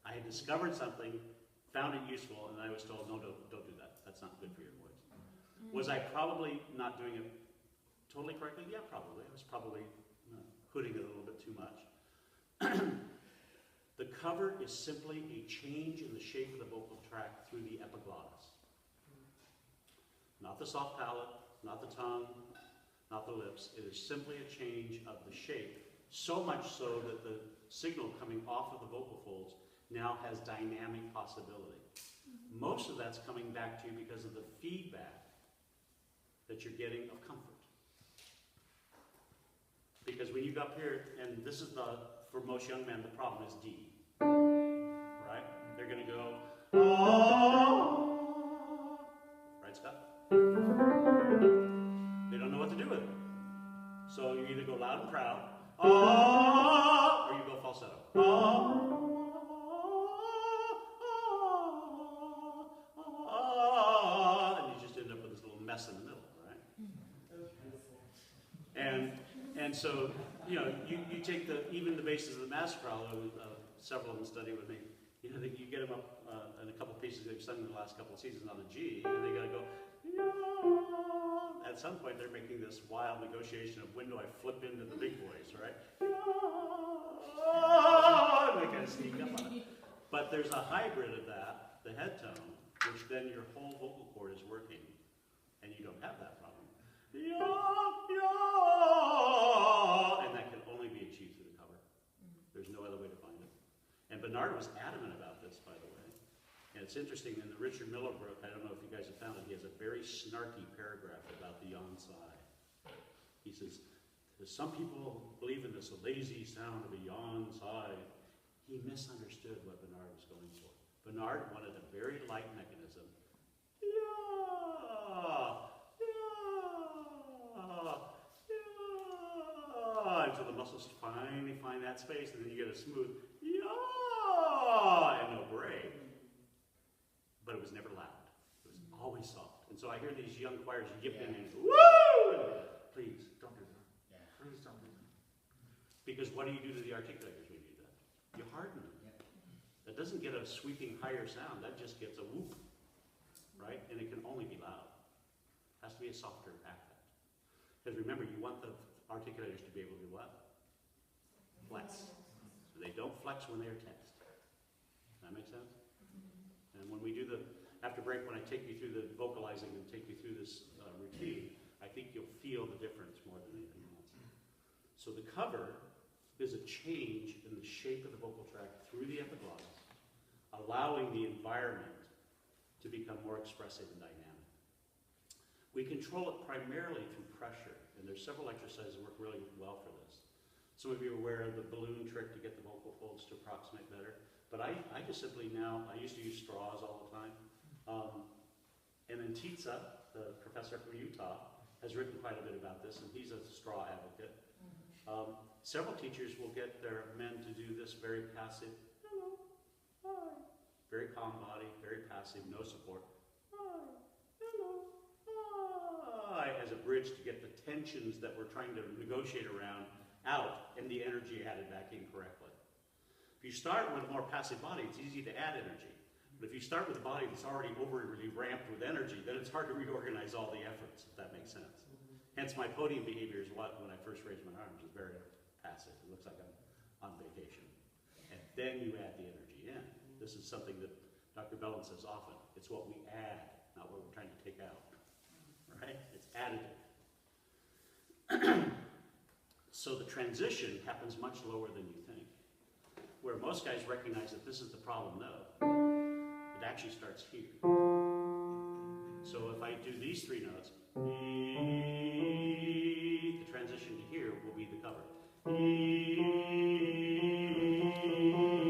I had discovered something, found it useful, and I was told, no, don't do that. That's not good for your voice. Was I probably not doing it totally correctly? Yeah, probably. I was probably hooding it a little bit too much. The cover is simply a change in the shape of the vocal tract through the epiglottis. Not the soft palate, not the tongue, not the lips. It is simply a change of the shape, so much so that the signal coming off of the vocal folds now has dynamic possibility. Most of that's coming back to you because of the feedback that you're getting of comfort. Because when you go up here, and this is for most young men, the problem is D. Right? They're going to go, oh. Right, Scott? They don't know what to do with it. So you either go loud and proud, oh, or you go falsetto. Oh. And you just end up with this little mess in the middle, right? And so, you know, you take even the bases of the mass chorale, several of them study with me, you know, you get them up in a couple pieces they've sung in the last couple of seasons on a G, and they gotta go, yeah. At some point they're making this wild negotiation of when do I flip into the big voice, right? And they kind of sneak up on it. But there's a hybrid of that, the head tone, which then your whole vocal cord is working, and you don't have that problem. And that can only be achieved through the cover. There's no other way to find it. And Bernard was adamant about this, by the way. And it's interesting, in the Richard Miller book, I don't know if you guys have found it, he has a very snarky paragraph about the yawn sigh. He says, some people believe in this lazy sound of a yawn sigh. He misunderstood what Bernard was going for. Bernard wanted a very light mechanism. Until the muscles finally find that space, and then you get a smooth and no break. But it was never loud. It was always soft. And so I hear these young choirs yip in and woo! Please don't do that. Yeah. Please don't do that. Because what do you do to the articulators when you do that? You harden them. Yeah. That doesn't get a sweeping higher sound. That just gets a whoop, right? And it can only be loud. It has to be a softer affect. Because remember, you want the articulators to be able to do what? Flex. So they don't flex when they are tensed. Does that make sense? And when we do after break, when I take you through the vocalizing and take you through this routine, I think you'll feel the difference more than anything else. So the cover is a change in the shape of the vocal tract through the epiglottis, allowing the environment to become more expressive and dynamic. We control it primarily through pressure, and there's several exercises that work really well for this. Some of you are aware of the balloon trick to get the vocal folds to approximate better, but I just simply now, I used to use straws all the time, and then Tietze, the professor from Utah, has written quite a bit about this, and he's a straw advocate. Several teachers will get their men to do this very passive, hello, hi, very calm body, very passive, no support, hi, hello, hi, as a bridge to get the tensions that we're trying to negotiate around out and the energy added back in correctly. If you start with a more passive body, it's easy to add energy. But if you start with a body that's already overly ramped with energy, then it's hard to reorganize all the efforts, if that makes sense. Hence my podium behavior is what, when I first raise my arms, is very passive. It looks like I'm on vacation. And then you add the energy in. This is something that Dr. Bellin says often. It's what we add, not what we're trying to take out. Right? It's additive. So the transition happens much lower than you think. Where most guys recognize that this is the problem note, it actually starts here. So if I do these three notes, E, the transition to here will be the cover. E,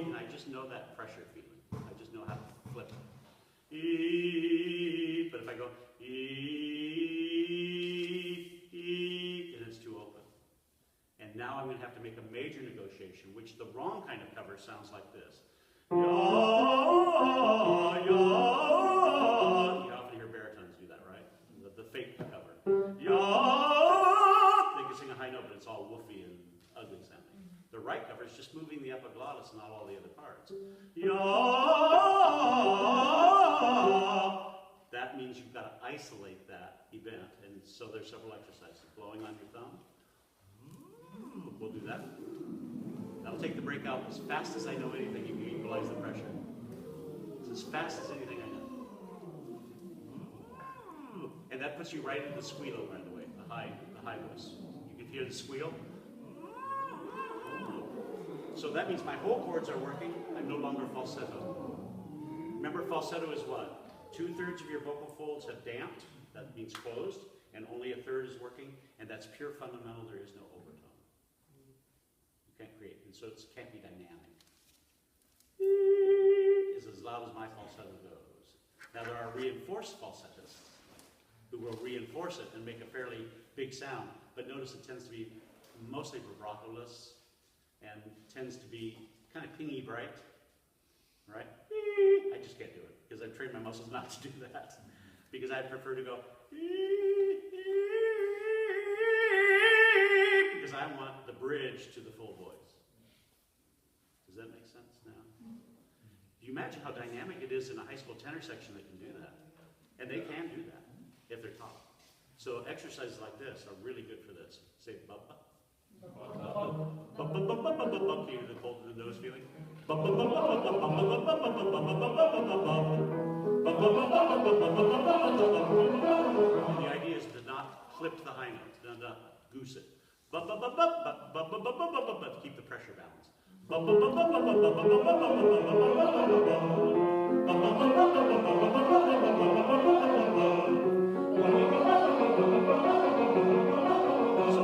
and I just know that pressure feeling. I just know how to flip it. E, but if I go E, and it's too open. And now I'm going to have to make a major negotiation, which the wrong kind of cover sounds like this. Ya, ya. You often hear baritones do that, right? The fake cover. Ya. They can sing a high note, but it's all woofy and ugly sounding. The right cover is just moving the epiglottis, not all the other parts. Ya. That means you've got to isolate that event, and so there's several exercises. Blowing on your thumb. We'll do that. That'll take the break out as fast as I know anything. You can equalize the pressure. It's as fast as anything I know. And that puts you right into the squealo, by the way, the high high voice. You can hear the squeal. So that means my whole cords are working. I'm no longer falsetto. Remember, falsetto is what? 2/3 of your vocal folds have damped. That means closed. And only 1/3 is working. And that's pure fundamental. There is no overtone. You can't create. And so it can't be dynamic. Is as loud as my falsetto goes. Now there are reinforced falsettists who will reinforce it and make a fairly big sound. But notice it tends to be mostly vibrato-less and tends to be kind of pingy bright, right? I just can't do it because I've trained my muscles not to do that. Because I prefer to go because I want the bridge to the full voice. Does that make sense now? You imagine how dynamic it is in a high school tenor section that can do that. And they can do that if they're taught. So exercises like this are really good for this. Say ba-ba. Can you hear the cold in the nose feeling? And the idea is to not clip the high notes, to not goose it. To keep the pressure balanced. So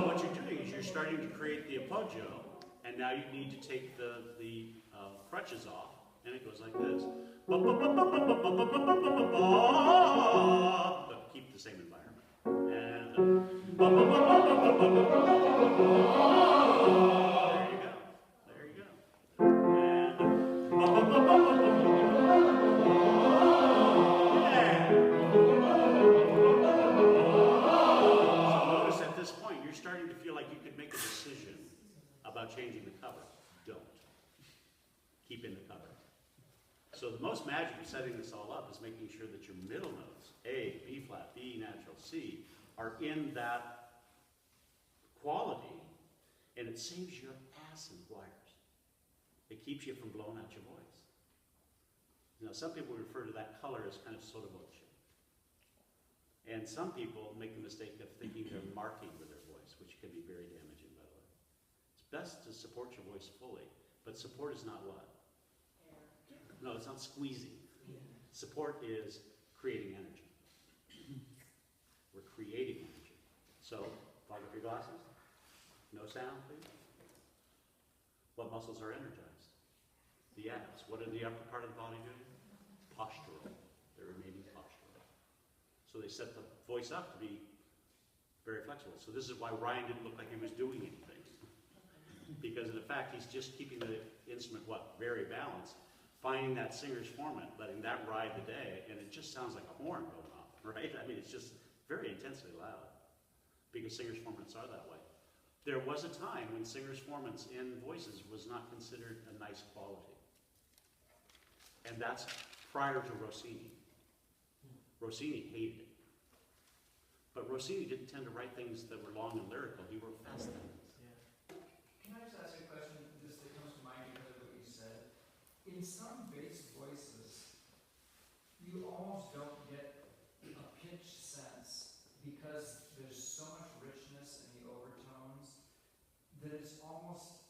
what you're doing is you're starting to create the appoggio, and now you need to take the crutches off, and it goes like this. But keep the same environment. And there you go. Notice at this point, you're starting to feel like you could make a decision about changing the cover. Don't. Keep in the cover. So the most magic of setting this all up is making sure that your middle notes, A, B flat, B natural, C, are in that quality, and it saves your ass in choirs. It keeps you from blowing out your voice. Now, some people refer to that color as kind of sotto voce. And some people make the mistake of thinking they're marking with their voice, which can be very damaging, by the way. It's best to support your voice fully, but support is not what? No, it's not squeezing. Support is creating energy. We're creating energy. So, fog up your glasses. No sound, please. What muscles are energized? The abs. What are the upper part of the body doing? Postural. They're remaining postural. So they set the voice up to be very flexible. So this is why Ryan didn't look like he was doing anything. Because in fact, he's just keeping the instrument, what? Very balanced. Finding that singer's formant, letting that ride the day, and it just sounds like a horn going off, right? I mean, it's just very intensely loud. Because singers' formants are that way. There was a time when singers' formants in voices was not considered a nice quality. And that's prior to Rossini. Rossini hated it. But Rossini didn't tend to write things that were long and lyrical. He wrote fast things. Can I just ask you a question just that comes to mind because of what you said? In some bass voices, you almost don't get a pitch sense because there's so much richness in the overtones that it's almost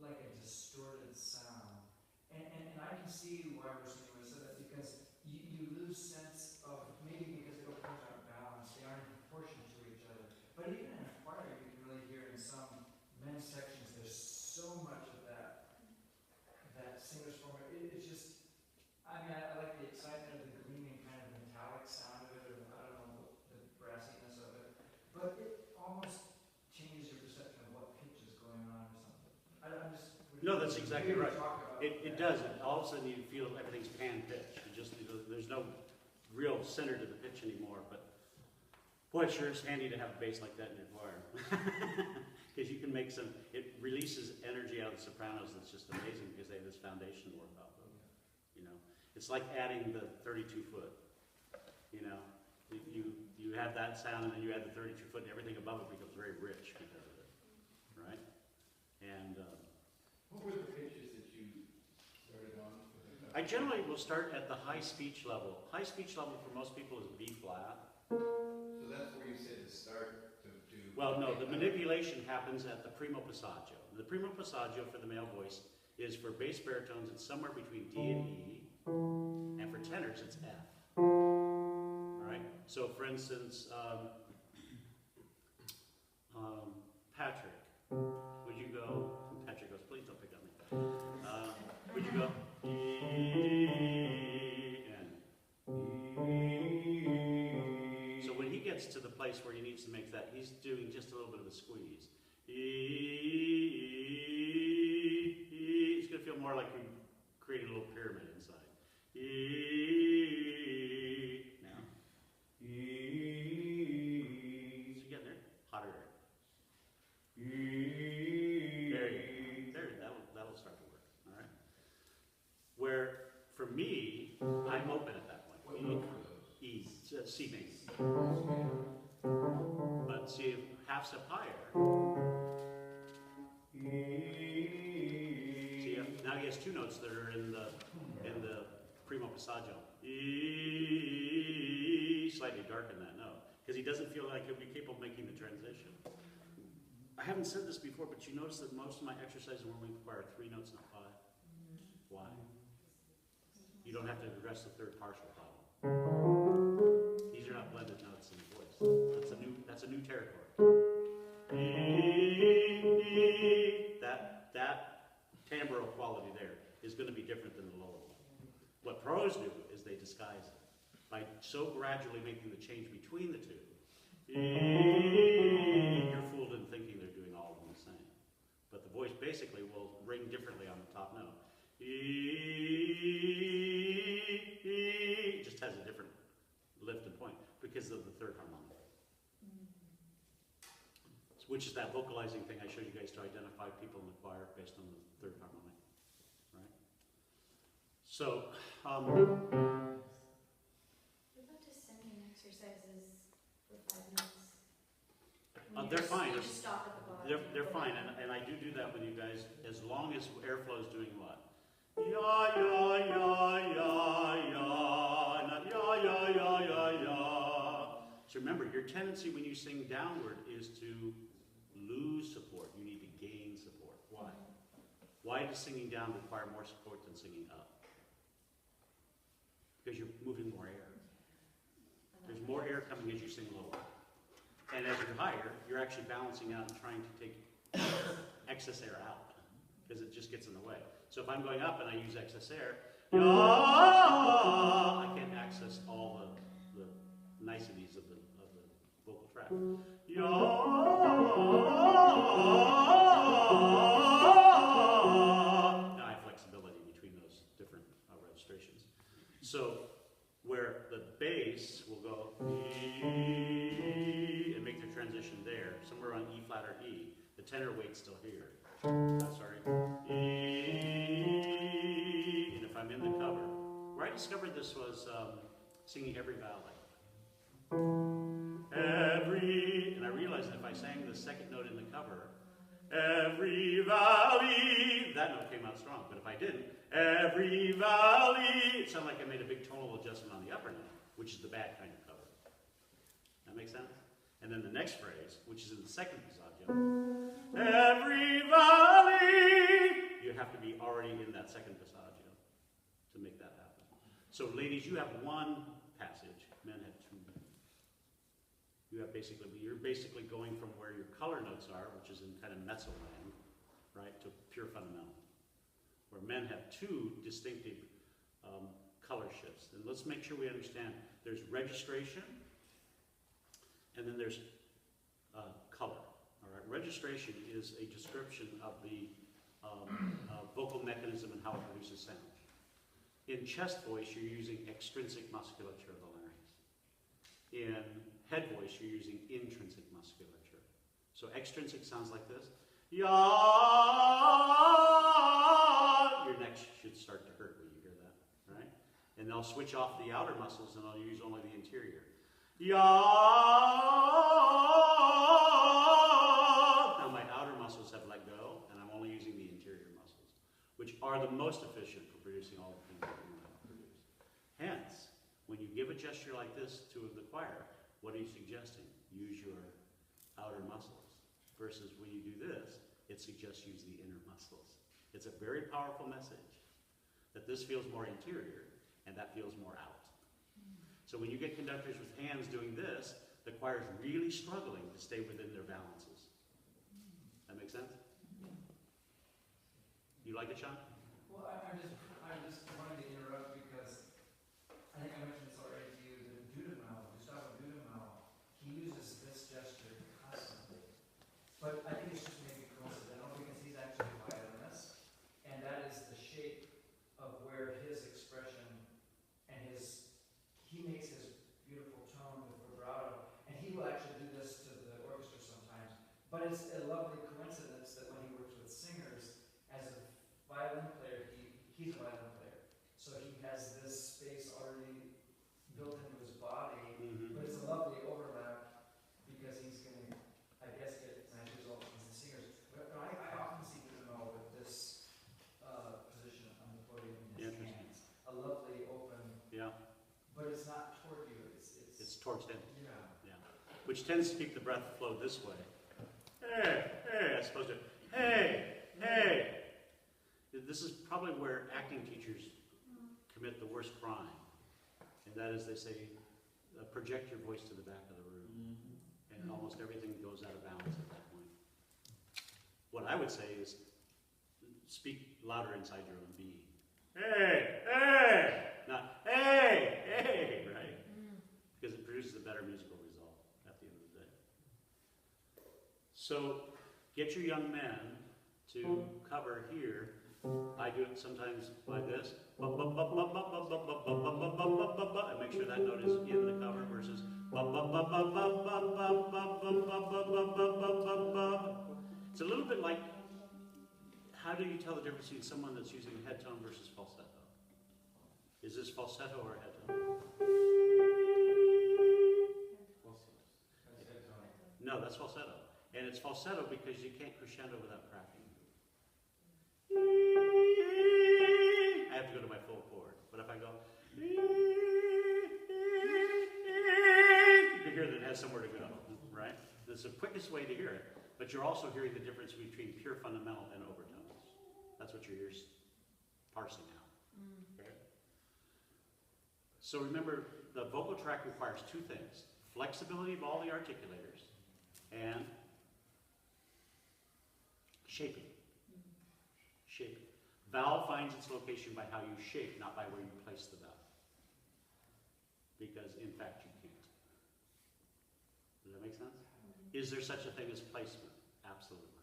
like a distorted sound. And I can see why Rossini would have said that because you lose sense of, maybe because the overtones aren't balanced, they aren't in proportion to each other. But even in a choir, you can really hear in some men's sections, there's so much of that singer's format. It's just, I mean, I like the excitement of the gleaming kind of metallic sound of it, or I don't know, the brassiness of it. But it almost changes your perception of what pitch is going on or something. I'm just... No, that's exactly right. It does. All of a sudden you feel everything's pan-pitched. There's no real center to the pitch anymore. But boy, it sure is handy to have a bass like that in your choir. Because you can make some, it releases energy out of the sopranos that's just amazing because they have this foundation to work off of. You know, it's like adding the 32-foot. You know, you have that sound and then you add the 32-foot and everything above it becomes very rich because of it, right? And what were the pitches that you started on? I generally will start at the high speech level. High speech level for most people is B flat. So that's where you said to start to do Well, no, the manipulation happens at the primo passaggio. The primo passaggio for the male voice is for bass baritones, it's somewhere between D and E, and for tenors, it's F. All right? So, for instance, Patrick, would you go, Patrick goes, please don't pick on me. Would you go, E, and so when he gets to the place where he needs to make that, he's doing just a little bit of a squeeze. It's going to feel more like you're creating a little pyramid inside. Now. So you get there? Hotter air. There you go. There, that'll start to work. All right. Where for me, I'm open at that point. What note are those? E, C major. But see, half step higher. See, now he has two notes that are in the primo passaggio. E, slightly darken that note because he doesn't feel like he'll be capable of making the transition. I haven't said this before, but you notice that most of my exercises normally require 3 notes, not 5. Why? You don't have to address the third partial problem. These are not blended notes in the voice. That's a new territory. That timbral quality there is going to be different than the lower one. What pros do is they disguise it by so gradually making the change between the two. You're fooled in thinking they're doing all of them the same. But the voice basically will ring differently on the top note. It just has a different lift and point because of the third harmonic. Which is that vocalizing thing I showed you guys to identify people in the choir based on the third harmonic, right? So, What about just singing exercises for 5 minutes? they're fine. You just stop at the bottom. they're fine, and I do that with you guys as long as airflow is doing what? Ya, ya, ya, ya, ya, not ya, ya, ya, ya, ya. So remember, your tendency when you sing downward is to lose support. You need to gain support. Why? Why does singing down require more support than singing up? Because you're moving more air. There's more air coming as you sing lower. And as you're higher, you're actually balancing out and trying to take excess air out because it just gets in the way. So if I'm going up and I use excess air, I can't access all the niceties of the vocal track. Now I have flexibility between those different registrations. So where the bass will go E and make the transition there, somewhere on E flat or E, the tenor wait's still here. Sorry. E, and if I'm in the cover, where I discovered this was singing every vowel. And I realized that if I sang the second note in the cover, every valley, that note came out strong. But if I didn't, every valley, it sounded like I made a big tonal adjustment on the upper note, which is the bad kind of cover. That makes sense? And then the next phrase, which is in the second passaggio, every valley, you have to be already in that second passaggio to make that happen. So ladies, you have one passage, men have 2. You're basically going from where your color notes are, which is in kind of mezzo land, right, to pure fundamental. Where men have 2 distinctive color shifts. And let's make sure we understand there's registration, and then there's color. All right, registration is a description of the vocal mechanism and how it produces sound. In chest voice, you're using extrinsic musculature of the larynx. In head voice, you're using intrinsic musculature. So extrinsic sounds like this. Ya. Your neck should start to hurt when you hear that, right? And I'll switch off the outer muscles and I'll use only the interior. Ya. Now my outer muscles have let go, and I'm only using the interior muscles, which are the most efficient for producing all the things that we want to produce. Hence, when you give a gesture like this to the choir, what are you suggesting? Use your outer muscles. Versus when you do this, it suggests use the inner muscles. It's a very powerful message that this feels more interior and that feels more out. So when you get conductors with hands doing this, the choir's really struggling to stay within their balances. That make sense? You like it, Sean? Well, I just wanted to interrupt because I think I mentioned this already to you, that Gustavo Dudamel, he uses this gesture constantly. But I think it's just maybe coincidental because he's actually a violinist, and that is the shape of where his expression and he makes his beautiful tone with vibrato, and he will actually do this to the orchestra sometimes. But it's a lovely coincidence that when he works with singers, as a violin player, he's a violin player. So he has this space already built into his body, but it's a lovely overlap because he's going to, I guess, get nice results from the singers. But I often see Dudamel with this position on the podium in his hands. A lovely open, but it's not toward you, It's towards him. yeah. Which tends to keep the breath flow this way. Hey, hey, as opposed to, hey, hey. This is probably where acting teachers commit the worst crime. And that is, they say, project your voice to the back of the room. And almost everything goes out of balance at that point. What I would say is, speak louder inside your own being. Hey, hey! Not, hey, hey, right? Because it produces a better musical result at the end of the day. So, get your young men to cover here. I do it sometimes like this. And make sure that note is in the cover versus. It's a little bit like, how do you tell the difference between someone that's using head tone versus falsetto? Is this falsetto or head tone? No, that's falsetto. And it's falsetto because you can't crescendo without cracking. I have to go to my full chord. But if I go, you can hear that it has somewhere to go, right? That's the quickest way to hear it. But you're also hearing the difference between pure fundamental and overtones. That's what your ear's parsing out. Okay? So remember, the vocal tract requires two things: flexibility of all the articulators and shaping. Shaping. Vowel finds its location by how you shape, not by where you place the vowel. Because, in fact, you can't. Does that make sense? Is there such a thing as placement? Absolutely.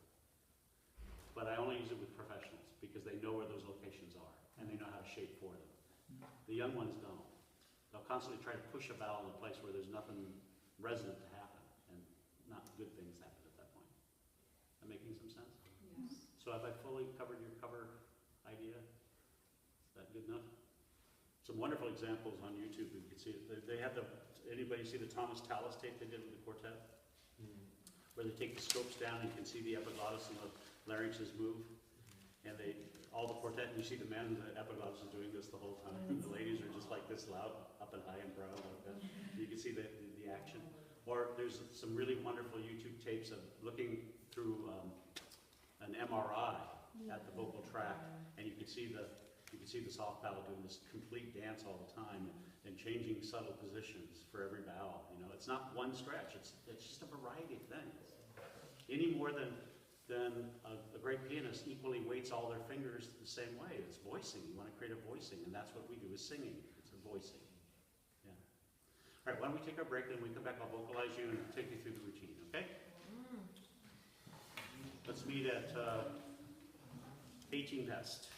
But I only use it with professionals because they know where those locations are and they know how to shape for them. The young ones don't. They'll constantly try to push a vowel in a place where there's nothing resonant to happen, and not good things happen at that point. Am I making some sense? Yes. So have I fully covered your cover idea? Is that good enough? Some wonderful examples on YouTube. You can see it. They have the. Anybody see the Thomas Tallis tape they did with the quartet? Where they take the scopes down and you can see the epiglottis and the larynxes move. And all the quartet, and you see the men, the epiglottis is doing this the whole time. And the ladies are just like this, loud, up and high and proud like that. You can see the action. Or there's some really wonderful YouTube tapes of looking through an MRI at the vocal tract, and you can see the soft vowel doing this complete dance all the time and changing subtle positions for every vowel. You know, it's not one stretch. It's just a variety of things. Any more than a great pianist equally weights all their fingers the same way. It's voicing. You want to create a voicing, and that's what we do is singing. It's a voicing. Yeah. All right. Why don't we take our break, then we come back. I'll vocalize you and take you through the routine. Okay. Let's meet at 18 past.